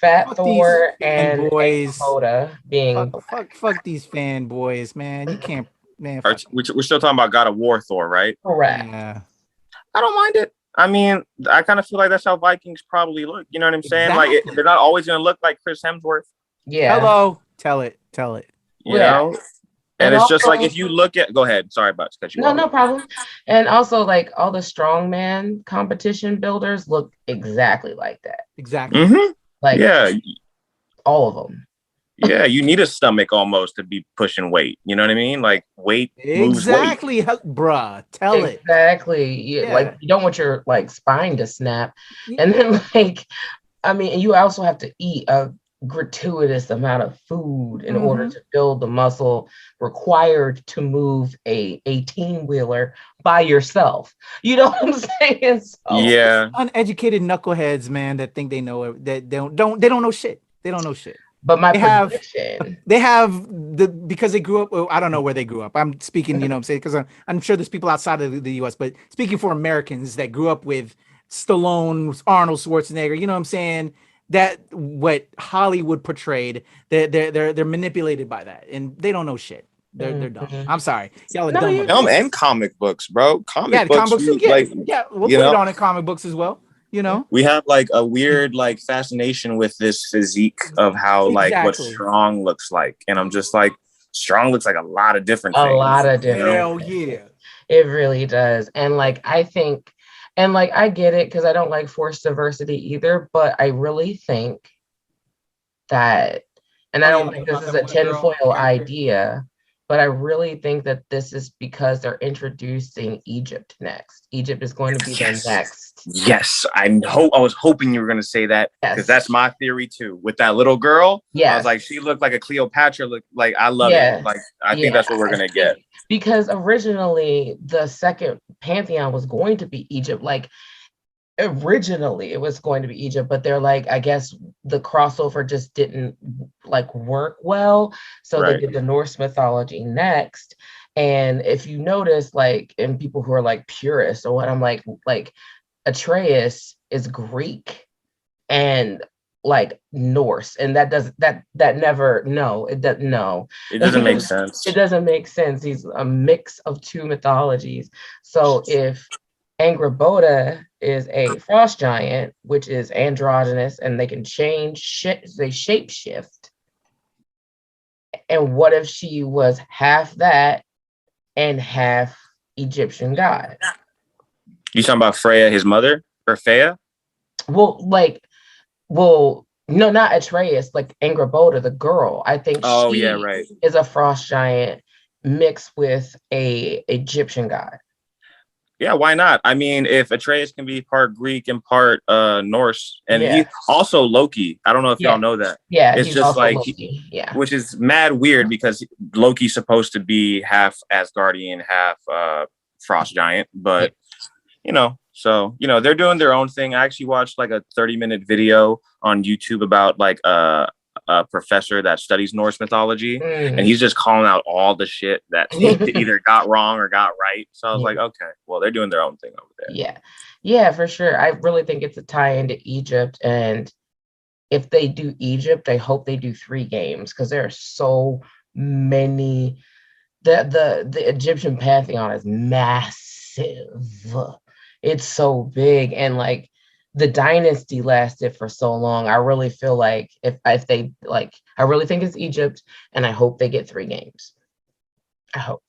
Fat Fuck these Thor, and fanboys. Hoda being Fuck these fanboys, man. You can't, man. We're still talking about God of War Thor, right? Correct. Yeah. I don't mind it. I mean, I kind of feel like that's how Vikings probably look. You know what I'm saying? Exactly. Like they're not always gonna look like Chris Hemsworth. Yeah. Hello. Tell it. You know? And it's also, just like if you look at go ahead. Sorry about to cut you off. No problem. And also like all the strongman competition builders look exactly like that. Exactly. Mm-hmm. Like yeah. All of them. Yeah, you need a stomach almost to be pushing weight. You know what I mean? Like weight exactly, moves weight. Bruh. Tell it. Exactly. Yeah. Like you don't want your like spine to snap. And then like, I mean, you also have to eat a gratuitous amount of food in order to build the muscle required to move a 18-wheeler by yourself. You know what I'm saying? So, yeah. Uneducated knuckleheads, man, that think they know it, that they don't know shit. They don't know shit. But my prediction, they have because they grew up. Well, I don't know where they grew up. I'm speaking, you know what I'm saying? Because I'm sure there's people outside of the US, but speaking for Americans that grew up with Stallone, Arnold Schwarzenegger, you know what I'm saying? That what Hollywood portrayed, they're manipulated by that, and they don't know shit. They're dumb. I'm sorry, y'all are dumb. Dumb and comic books, bro. Comic books, we'll put it on in comic books as well. You know, we have like a weird like fascination with this physique of how like what strong looks like, and I'm just like, strong looks like a lot of different things. A lot of different. Hell yeah, it really does. And like I think. And like, I get it because I don't like forced diversity either, but I really think that, and I don't think this is a tinfoil idea, but I really think that this is because they're introducing Egypt next. Egypt is going to be their next. Yes, I was hoping you were going to say that because that's my theory too. With that little girl, I was like, she looked like a Cleopatra. Look like I love it. Like I think that's what we're going to get. Because originally the second pantheon was going to be Egypt. Like originally it was going to be Egypt, but they're like, I guess the crossover just didn't like work well. So they did the Norse mythology next. And if you notice, like, and people who are like purists or what, I'm like Atreus is Greek and like Norse, and it doesn't make sense. It doesn't make sense. He's a mix of two mythologies. So if Angrboda is a frost giant, which is androgynous, and they can they shape shift. And what if she was half that and half Egyptian god? You talking about Freya, his mother, or Freya? Well, no, not Atreus, like Angrboda, the girl. I think she is a frost giant mixed with a Egyptian god. Yeah, why not? I mean, if Atreus can be part Greek and part Norse, and he also Loki. I don't know if y'all know that. Yeah, it's just like which is mad weird because Loki's supposed to be half Asgardian, half frost giant, but you know. So, you know, they're doing their own thing. I actually watched like a 30-minute video on YouTube about like a professor that studies Norse mythology. And he's just calling out all the shit that he either got wrong or got right. So I was like, okay, well, they're doing their own thing over there. Yeah. Yeah, for sure. I really think it's a tie into Egypt. And if they do Egypt, I hope they do 3 games because there are so many. The Egyptian pantheon is massive. It's so big, and like the dynasty lasted for so long. I really feel like if they like, I really think it's Egypt, and I hope they get 3 games. I hope.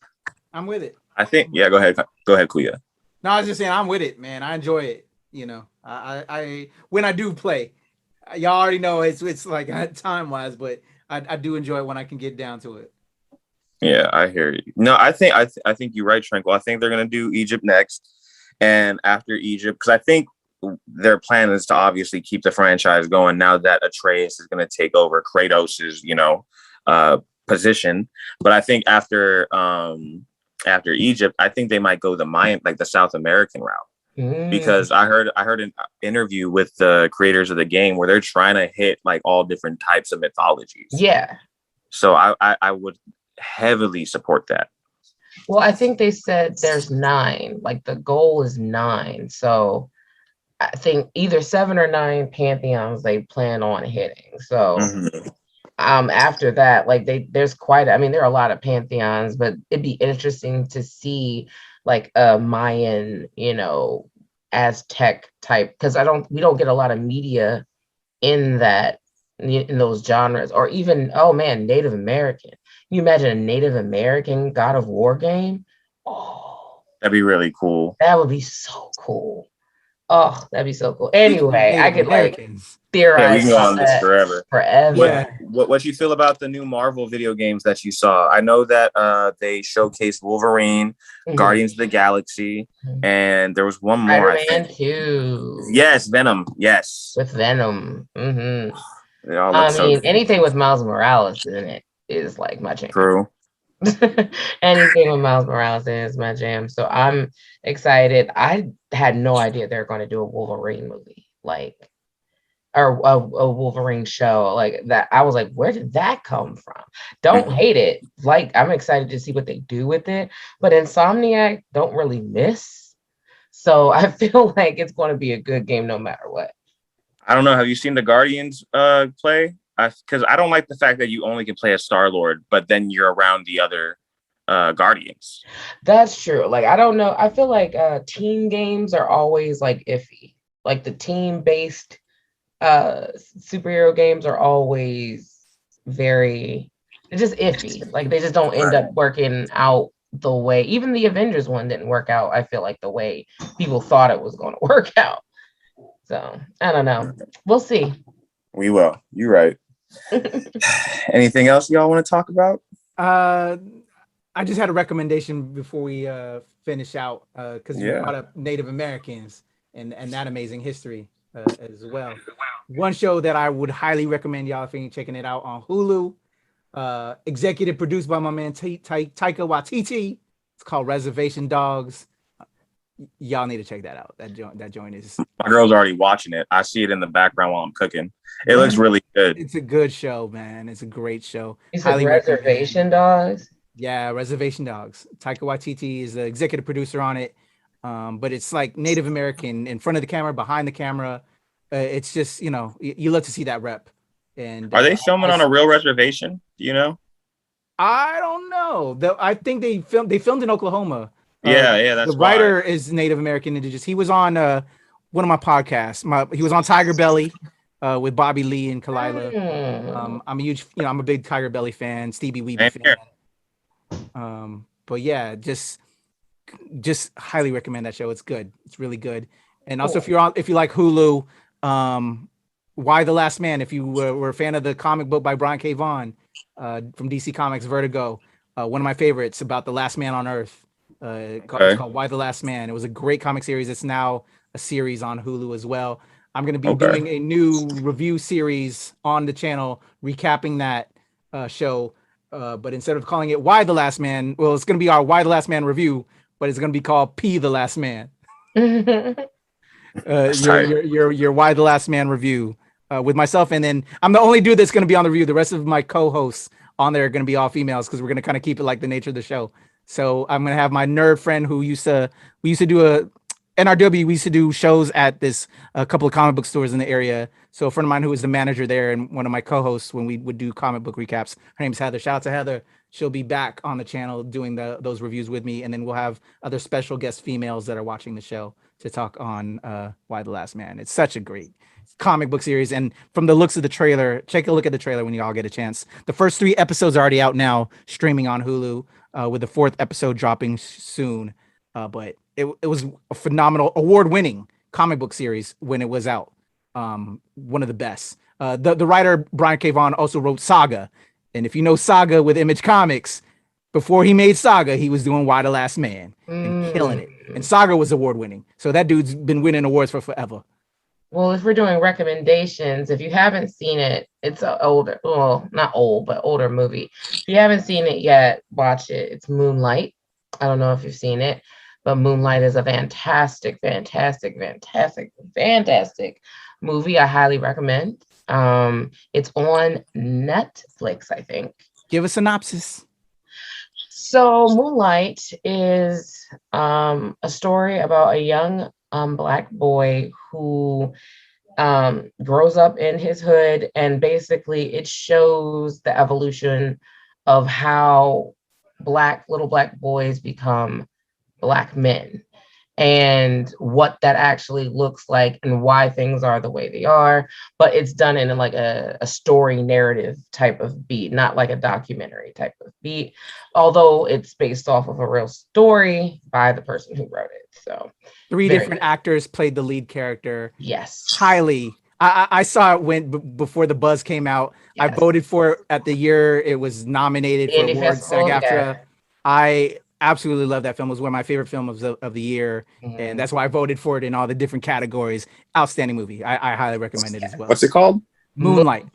I'm with it. I think. Go ahead, Kuya. No, I was just saying I'm with it, man. I enjoy it. You know, I when I do play, y'all already know it's like time wise, but I do enjoy it when I can get down to it. Yeah, I hear you. No, I think you're right, Tranquil. I think they're gonna do Egypt next. And after Egypt, because I think their plan is to obviously keep the franchise going now that Atreus is going to take over Kratos's, position. But I think after Egypt, I think they might go the Mayan, like the South American route. because I heard an interview with the creators of the game where they're trying to hit like all different types of mythologies. Yeah. So I would heavily support that. Well, I think they said there's 9. Like the goal is 9. So I think either 7 or 9 pantheons they plan on hitting. So after that, like there's I mean, there are a lot of pantheons, but it'd be interesting to see like a Mayan, Aztec type, because we don't get a lot of media in those genres, or even, oh man, Native American. Can you imagine a Native American God of War game? Oh, that'd be really cool. That would be so cool. Oh, that'd be so cool. Anyway, I could Americans. Theorize. Yeah, we can go on this forever. Yeah. What you feel about the new Marvel video games that you saw? I know that they showcased Wolverine, Guardians of the Galaxy, and there was one more. Spider-Man 2. Yes, Venom. Yes. With Venom. They all look so good. Anything with Miles Morales in it is like my jam. True. Anything with Miles Morales in is my jam. So I'm excited. I had no idea they were going to do a Wolverine movie, or a Wolverine show like that. I was like, where did that come from? Don't hate it. Like, I'm excited to see what they do with it. But Insomniac don't really miss. So I feel like it's going to be a good game no matter what. I don't know. Have you seen the Guardians play? Because I don't like the fact that you only can play as Star-Lord, but then you're around the other Guardians. That's true. Like, I don't know. I feel like team games are always like iffy. Like the team-based superhero games are always they're just iffy. Like they just don't end up working out the way. Even the Avengers one didn't work out, I feel like, the way people thought it was going to work out. So I don't know. We'll see. We will. You're right. Anything else y'all want to talk about? I just had a recommendation before we finish out, because you brought up Native Americans and that amazing history as well. One show that I would highly recommend y'all if you're checking it out on Hulu, executive produced by my man Taika Waititi. It's called Reservation Dogs. Y'all need to check that out. That joint is. My girl's already watching it. I see it in the background while I'm cooking. It looks really good. It's a good show, man. It's a great show. It's Reservation Dogs. Yeah, Reservation Dogs. Taika Waititi is the executive producer on it. But it's like Native American in front of the camera, behind the camera. It's just, you love to see that rep. And are they filming on a real reservation? Do you know? I don't know. I think they filmed in Oklahoma. Yeah, that's the writer is Native American indigenous. He was on one of my podcasts. He was on Tiger Belly with Bobby Lee and Kalila. I'm a huge, I'm a big Tiger Belly fan, Stevie Weeby fan. But yeah, just highly recommend that show. It's good. It's really good. And also, if you like Hulu, Why the Last Man? If you were a fan of the comic book by Brian K. Vaughan from DC Comics Vertigo, one of my favorites about the last man on Earth. It's called Why the Last Man. It was a great comic series. It's now a series on Hulu as well. I'm going to be doing a new review series on the channel, recapping that show. But instead of calling it Why the Last Man, well, it's going to be our Why the Last Man review, but it's going to be called P the Last Man. Your Why the Last Man review with myself. And then I'm the only dude that's going to be on the review. The rest of my co-hosts on there are going to be all females because we're going to kind of keep it like the nature of the show. So I'm going to have my nerd friend who we used to do NRW. We used to do shows at a couple of comic book stores in the area. So a friend of mine who was the manager there and one of my co-hosts when we would do comic book recaps, her name's Heather. Shout out to Heather. She'll be back on the channel doing those reviews with me. And then we'll have other special guest females that are watching the show to talk on Why the Last Man. It's such a great comic book series. And from the looks of the trailer, take a look at the trailer when you all get a chance. The first 3 episodes are already out now, streaming on Hulu, with the 4th episode dropping soon. But it was a phenomenal, award-winning comic book series when it was out. One of the best. The writer, Brian K. Vaughan, also wrote Saga. And if you know Saga with Image Comics, before he made Saga, he was doing Why the Last Man and killing it. And Saga was award-winning. So that dude's been winning awards for forever. Well, if we're doing recommendations, if you haven't seen it, it's an older, well, not old, but older movie. If you haven't seen it yet, watch it. It's Moonlight. I don't know if you've seen it, but Moonlight is a fantastic, fantastic, fantastic, fantastic movie. I highly recommend. It's on Netflix, I think. Give a synopsis. So Moonlight is a story about a young Black boy who grows up in his hood, and basically it shows the evolution of how little Black boys become Black men, and what that actually looks like and why things are the way they are. But it's done in like a story narrative type of beat, not like a documentary type of beat, although it's based off of a real story by the person who wrote it. So three different actors played the lead character. Yes. Highly. I saw it before the buzz came out. Yes. I voted for it at the year it was nominated for awards, SAG-AFTRA. Yeah. I absolutely love that film. It was one of my favorite films of the year. And that's why I voted for it in all the different categories. Outstanding movie. I highly recommend it as well. What's it called? Moonlight.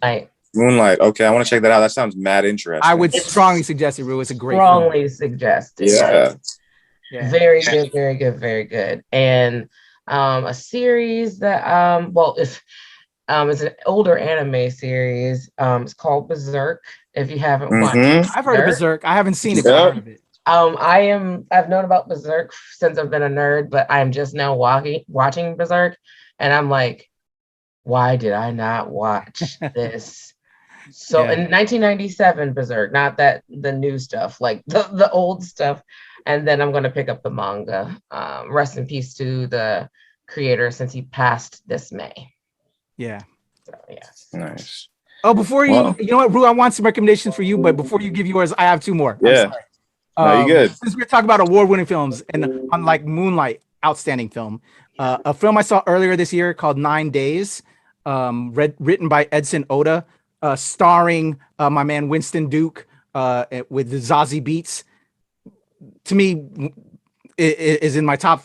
Moonlight. Okay, I want to check that out. That sounds mad interesting. I would strongly suggest it, Rue. It's a great strongly film. Suggest it. Yeah. Very good, very good, very good. And a series that it's an older anime series. It's called Berserk. If you haven't watched it. I've heard of Berserk. I haven't seen it, but I've heard of it. I've known about Berserk since I've been a nerd, but I'm just now watching Berserk, and I'm like, why did I not watch this? So in 1997, Berserk, not that the new stuff, like the old stuff. And then I'm going to pick up the manga. Rest in peace to the creator, since he passed this May. Yeah. So, yeah. Nice. Oh, before you know what, Rue, I want some recommendations for you, but before you give yours, I have two more. Yeah. No, you good. Since we're talking about award-winning films, and unlike Moonlight, outstanding film, a film I saw earlier this year called 9 Days, written by Edson Oda, starring my man Winston Duke with the Zazie Beetz. To me, it is in my top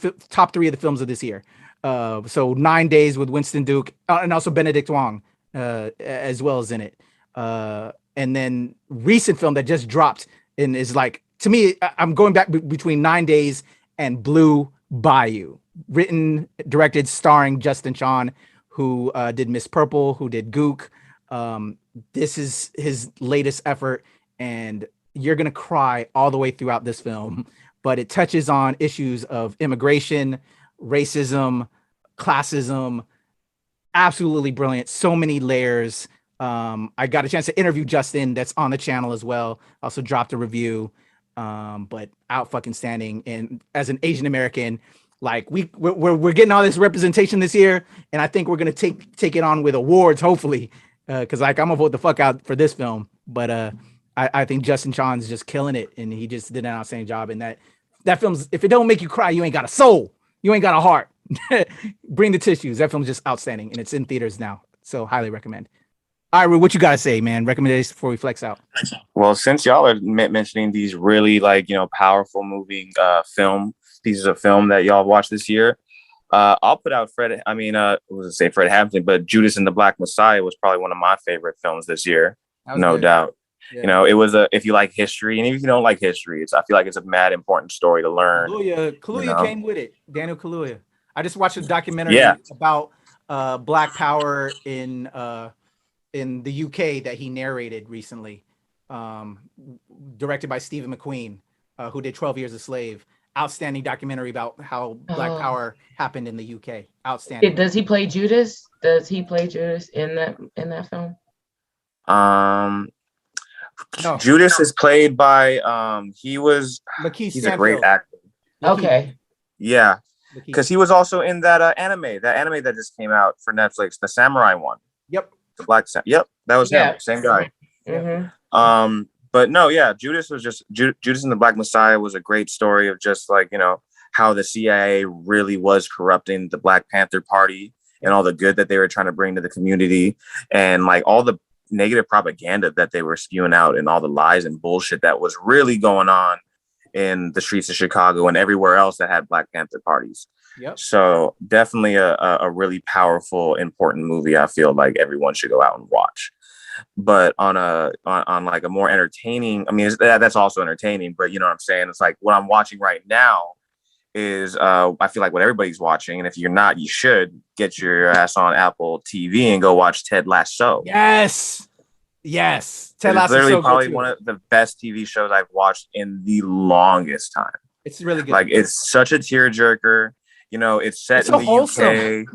three of the films of this year. So 9 Days with Winston Duke, and also Benedict Wong as well as in it. And then recent film that just dropped and is like, to me, I'm going back between 9 Days and Blue Bayou, written, directed, starring Justin Chon, who did Miss Purple, who did Gook. This is his latest effort, and you're going to cry all the way throughout this film, but it touches on issues of immigration, racism, classism. Absolutely brilliant. So many layers. I got a chance to interview Justin, that's on the channel as well. Also dropped a review, but out fucking standing. And as an Asian American, like we're getting all this representation this year, and I think we're gonna take it on with awards, hopefully, because like I'm gonna vote the fuck out for this film. But I think Justin Chon's just killing it, and he just did an outstanding job. And that film's, if it don't make you cry, you ain't got a soul, you ain't got a heart. Bring the tissues. That film's just outstanding, and it's in theaters now, so highly recommend. All right, what you gotta say, man? Recommendations before we flex out. Well, since y'all are mentioning these really powerful moving pieces of film that y'all watched this year, I'll put out Fred Hampton, but Judas and the Black Messiah was probably one of my favorite films this year, no doubt. Yeah. It was if you like history, and if you don't like history, I feel like it's a mad important story to learn. Kaluuya came with it. Daniel Kaluuya. I just watched a documentary about Black Power in the UK that he narrated recently, directed by Stephen McQueen, who did 12 Years a Slave. Outstanding documentary about how Black Power happened in the UK. Outstanding. Does he play Judas? Does he play Judas in that film? No. Judas is played by he's a great actor. Okay. Yeah. Because he was also in that anime that just came out for Netflix, the samurai one. Yep. The Black Sam. Yep, that was him. Same guy. Mm-hmm. But no, yeah, Judas was just Judas and the Black Messiah was a great story of just how the CIA really was corrupting the Black Panther Party and all the good that they were trying to bring to the community, and like all the negative propaganda that they were spewing out and all the lies and bullshit that was really going on in the streets of Chicago and everywhere else that had Black Panther parties. Yep. So definitely a really powerful, important movie. I feel like everyone should go out and watch. But on like a more entertaining, I mean, that's also entertaining, but you know what I'm saying? It's like what I'm watching right now is I feel like what everybody's watching, and if you're not, you should get your ass on Apple TV and go watch Ted Lasso. Yes. Ted It's Lasso literally so probably good too. one of the best TV shows I've watched in the longest time. It's really good. Like, it's such a tearjerker. You know, it's set in the UK.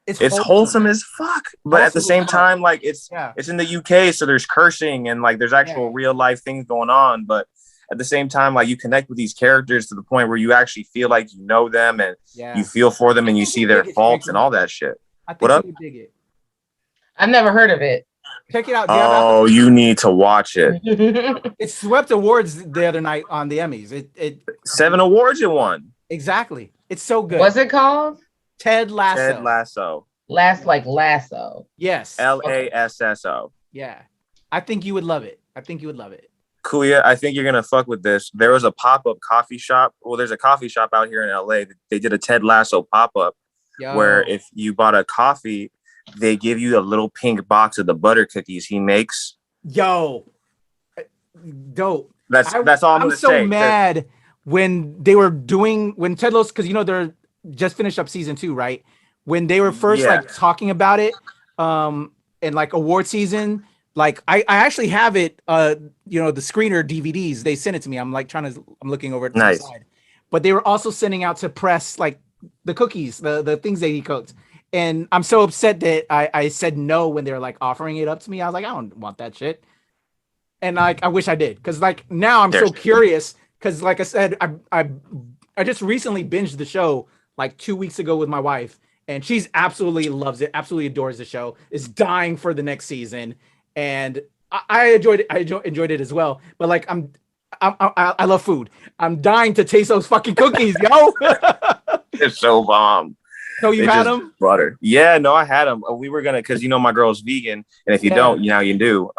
It's wholesome as fuck, but at the same time, like it's in the UK, so there's cursing and like there's actual real life things going on. But at the same time, like you connect with these characters to the point where you actually feel like you know them and you feel for them and you see their faults and all that shit. What up? Dig it. I've never heard of it. Check it out. Oh, you need to watch it. It swept awards the other night on the Emmys. It 7 awards it won. Exactly. It's so good. What's it called? Ted Lasso. Ted Lasso. Like lasso. Yes. LASSO. Yeah. I think you would love it. Kuya, I think you're gonna fuck with this. There was a pop-up coffee shop. Well, there's a coffee shop out here in LA. They did a Ted Lasso pop-up where if you bought a coffee, they give you a little pink box of the butter cookies he makes. Yo, dope. That's all I'm gonna say. I'm so mad when Ted Lasso, because they're just finished up season 2, right? When they were first like talking about it, in like award season, like I actually have it, the screener DVDs. They sent it to me. I'm looking over it to the side, but they were also sending out to press like the cookies, the things that he cooked. And I'm so upset that I said no when they were like offering it up to me. I was like, I don't want that shit. And like, I wish I did. Cause like now I'm so curious. Cause like I said, I just recently binged the show like 2 weeks ago with my wife, and she's absolutely loves it. Absolutely adores the show, is dying for the next season. And I enjoyed it. I enjoyed it as well. But like, I love food. I'm dying to taste those fucking cookies, yo. It's so bomb. So you had them? Butter. Yeah, no, I had them. We were gonna, because my girl's vegan, and if you don't, you do.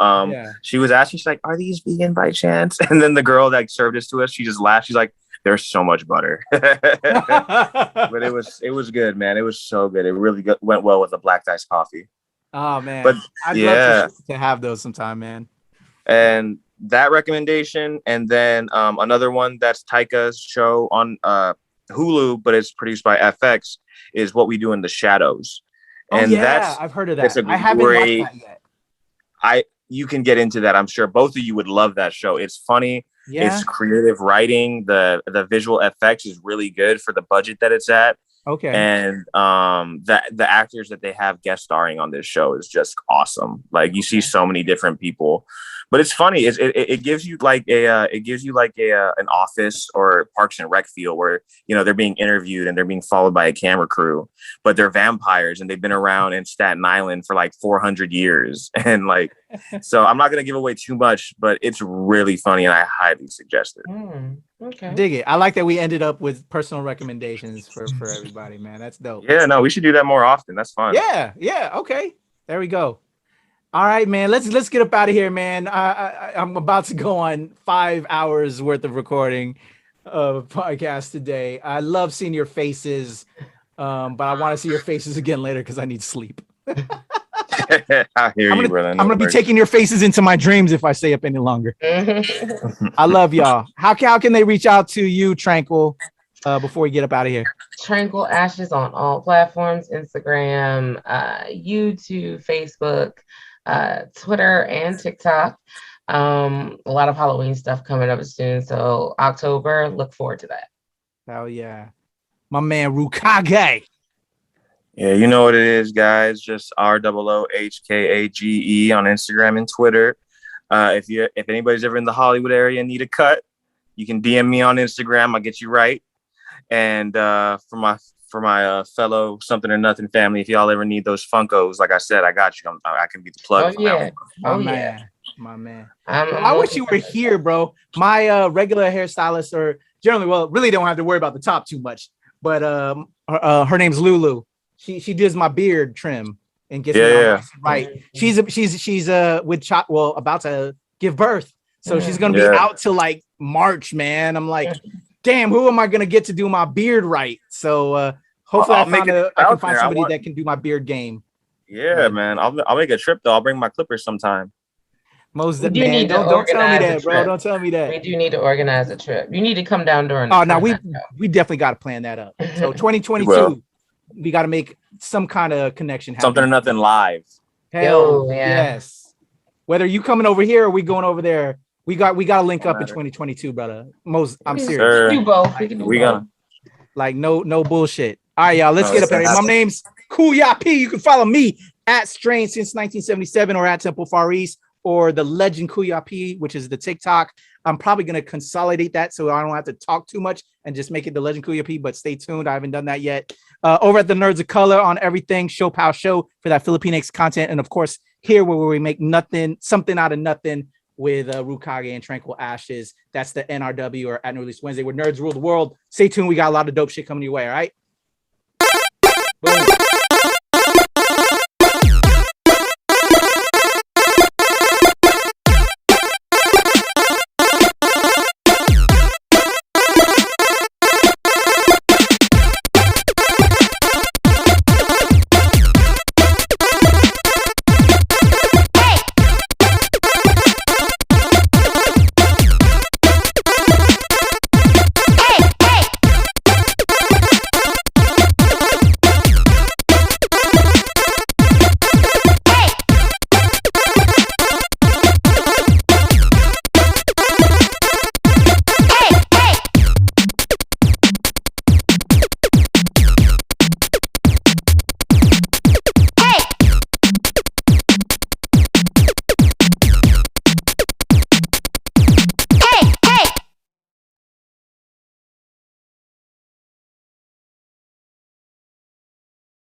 She was asking, she's like, "Are these vegan by chance?" And then the girl that served this to us, she just laughed. She's like, "There's so much butter." But it was good, man. It was so good. It really went well with the black iced coffee. Oh man, but I'd love to have those sometime, man. And that recommendation, and then another one that's Taika's show on Hulu, but it's produced by FX, is What We Do in the Shadows. And I've heard of that. I haven't watched that yet. You can get into that. I'm sure both of you would love that show. It's funny. Yeah. It's creative writing. The visual effects is really good for the budget that it's at. Okay. And the actors that they have guest starring on this show is just awesome. Like you see so many different people. But it's funny. It gives you like an Office or Parks and Rec feel where they're being interviewed and they're being followed by a camera crew, but they're vampires and they've been around in Staten Island for like 400 years. And like, so I'm not gonna give away too much, but it's really funny and I highly suggest it. Okay. Dig it. I like that we ended up with personal recommendations for everybody, man. That's dope. Yeah, no, we should do that more often. That's fun. Yeah. Okay. There we go. All right, man. Let's get up out of here, man. I'm about to go on 5 hours worth of recording of podcast today. I love seeing your faces, but I want to see your faces again later because I need sleep. I hear you, brother. I'm gonna be taking your faces into my dreams if I stay up any longer. I love y'all. How can they reach out to you, Tranquil, before we get up out of here? Tranquil Ashes on all platforms: Instagram, YouTube, Facebook, Twitter, and TikTok. A lot of Halloween stuff coming up soon, so October, look forward to that. Hell yeah. My man Roohkage. Yeah, you know what it is, guys. Just ROOHKAGE on Instagram and Twitter. If anybody's ever in the Hollywood area and need a cut, you can DM me on Instagram. I'll get you right. And for my fellow Sumthin or Nuthin family, if y'all ever need those Funkos, like I said, I got you. I can be the plug. My man. I wish you were here, bro. My regular hairstylist, or generally, really don't have to worry about the top too much. But her name's Lulu. She does my beard trim and gets me right. She's with about to give birth, so she's gonna be out till like March, man. I'm like, damn, who am I gonna get to do my beard right? So hopefully I can find somebody that can do my beard game. Yeah, man. I'll make a trip though. I'll bring my clippers sometime. Most We do man, need to don't tell me organize a that, bro. trip. Don't tell me that. We do need to organize a trip. You need to come down during the Oh, no, summer. we definitely got to plan that up. So 2022, Well. we got to make some kind of connection happen. Something or nothing live. Hell Yo, yeah. yes. Whether you coming over here or we going over there, we got to link up in Matter. 2022, brother. I'm We serious. can do both. We can do We both. gonna. Like no bullshit. All right, y'all. Let's No, get it's up here. gonna My happen. name's Kuya P. You can follow me at Strange since 1977 or at Temple Far East or the Legend Kuya P, which is the TikTok. I'm probably gonna consolidate that so I don't have to talk too much and just make it the Legend Kuya P. But stay tuned. I haven't done that yet. Over at the Nerds of Color on everything, Show Pow Show for that Filipinx content, and of course here where we make something out of nothing with Roohkage and Tranquil Ashes. That's the NRW or at New Release Wednesday where nerds rule the world. Stay tuned. We got a lot of dope shit coming your way. All right.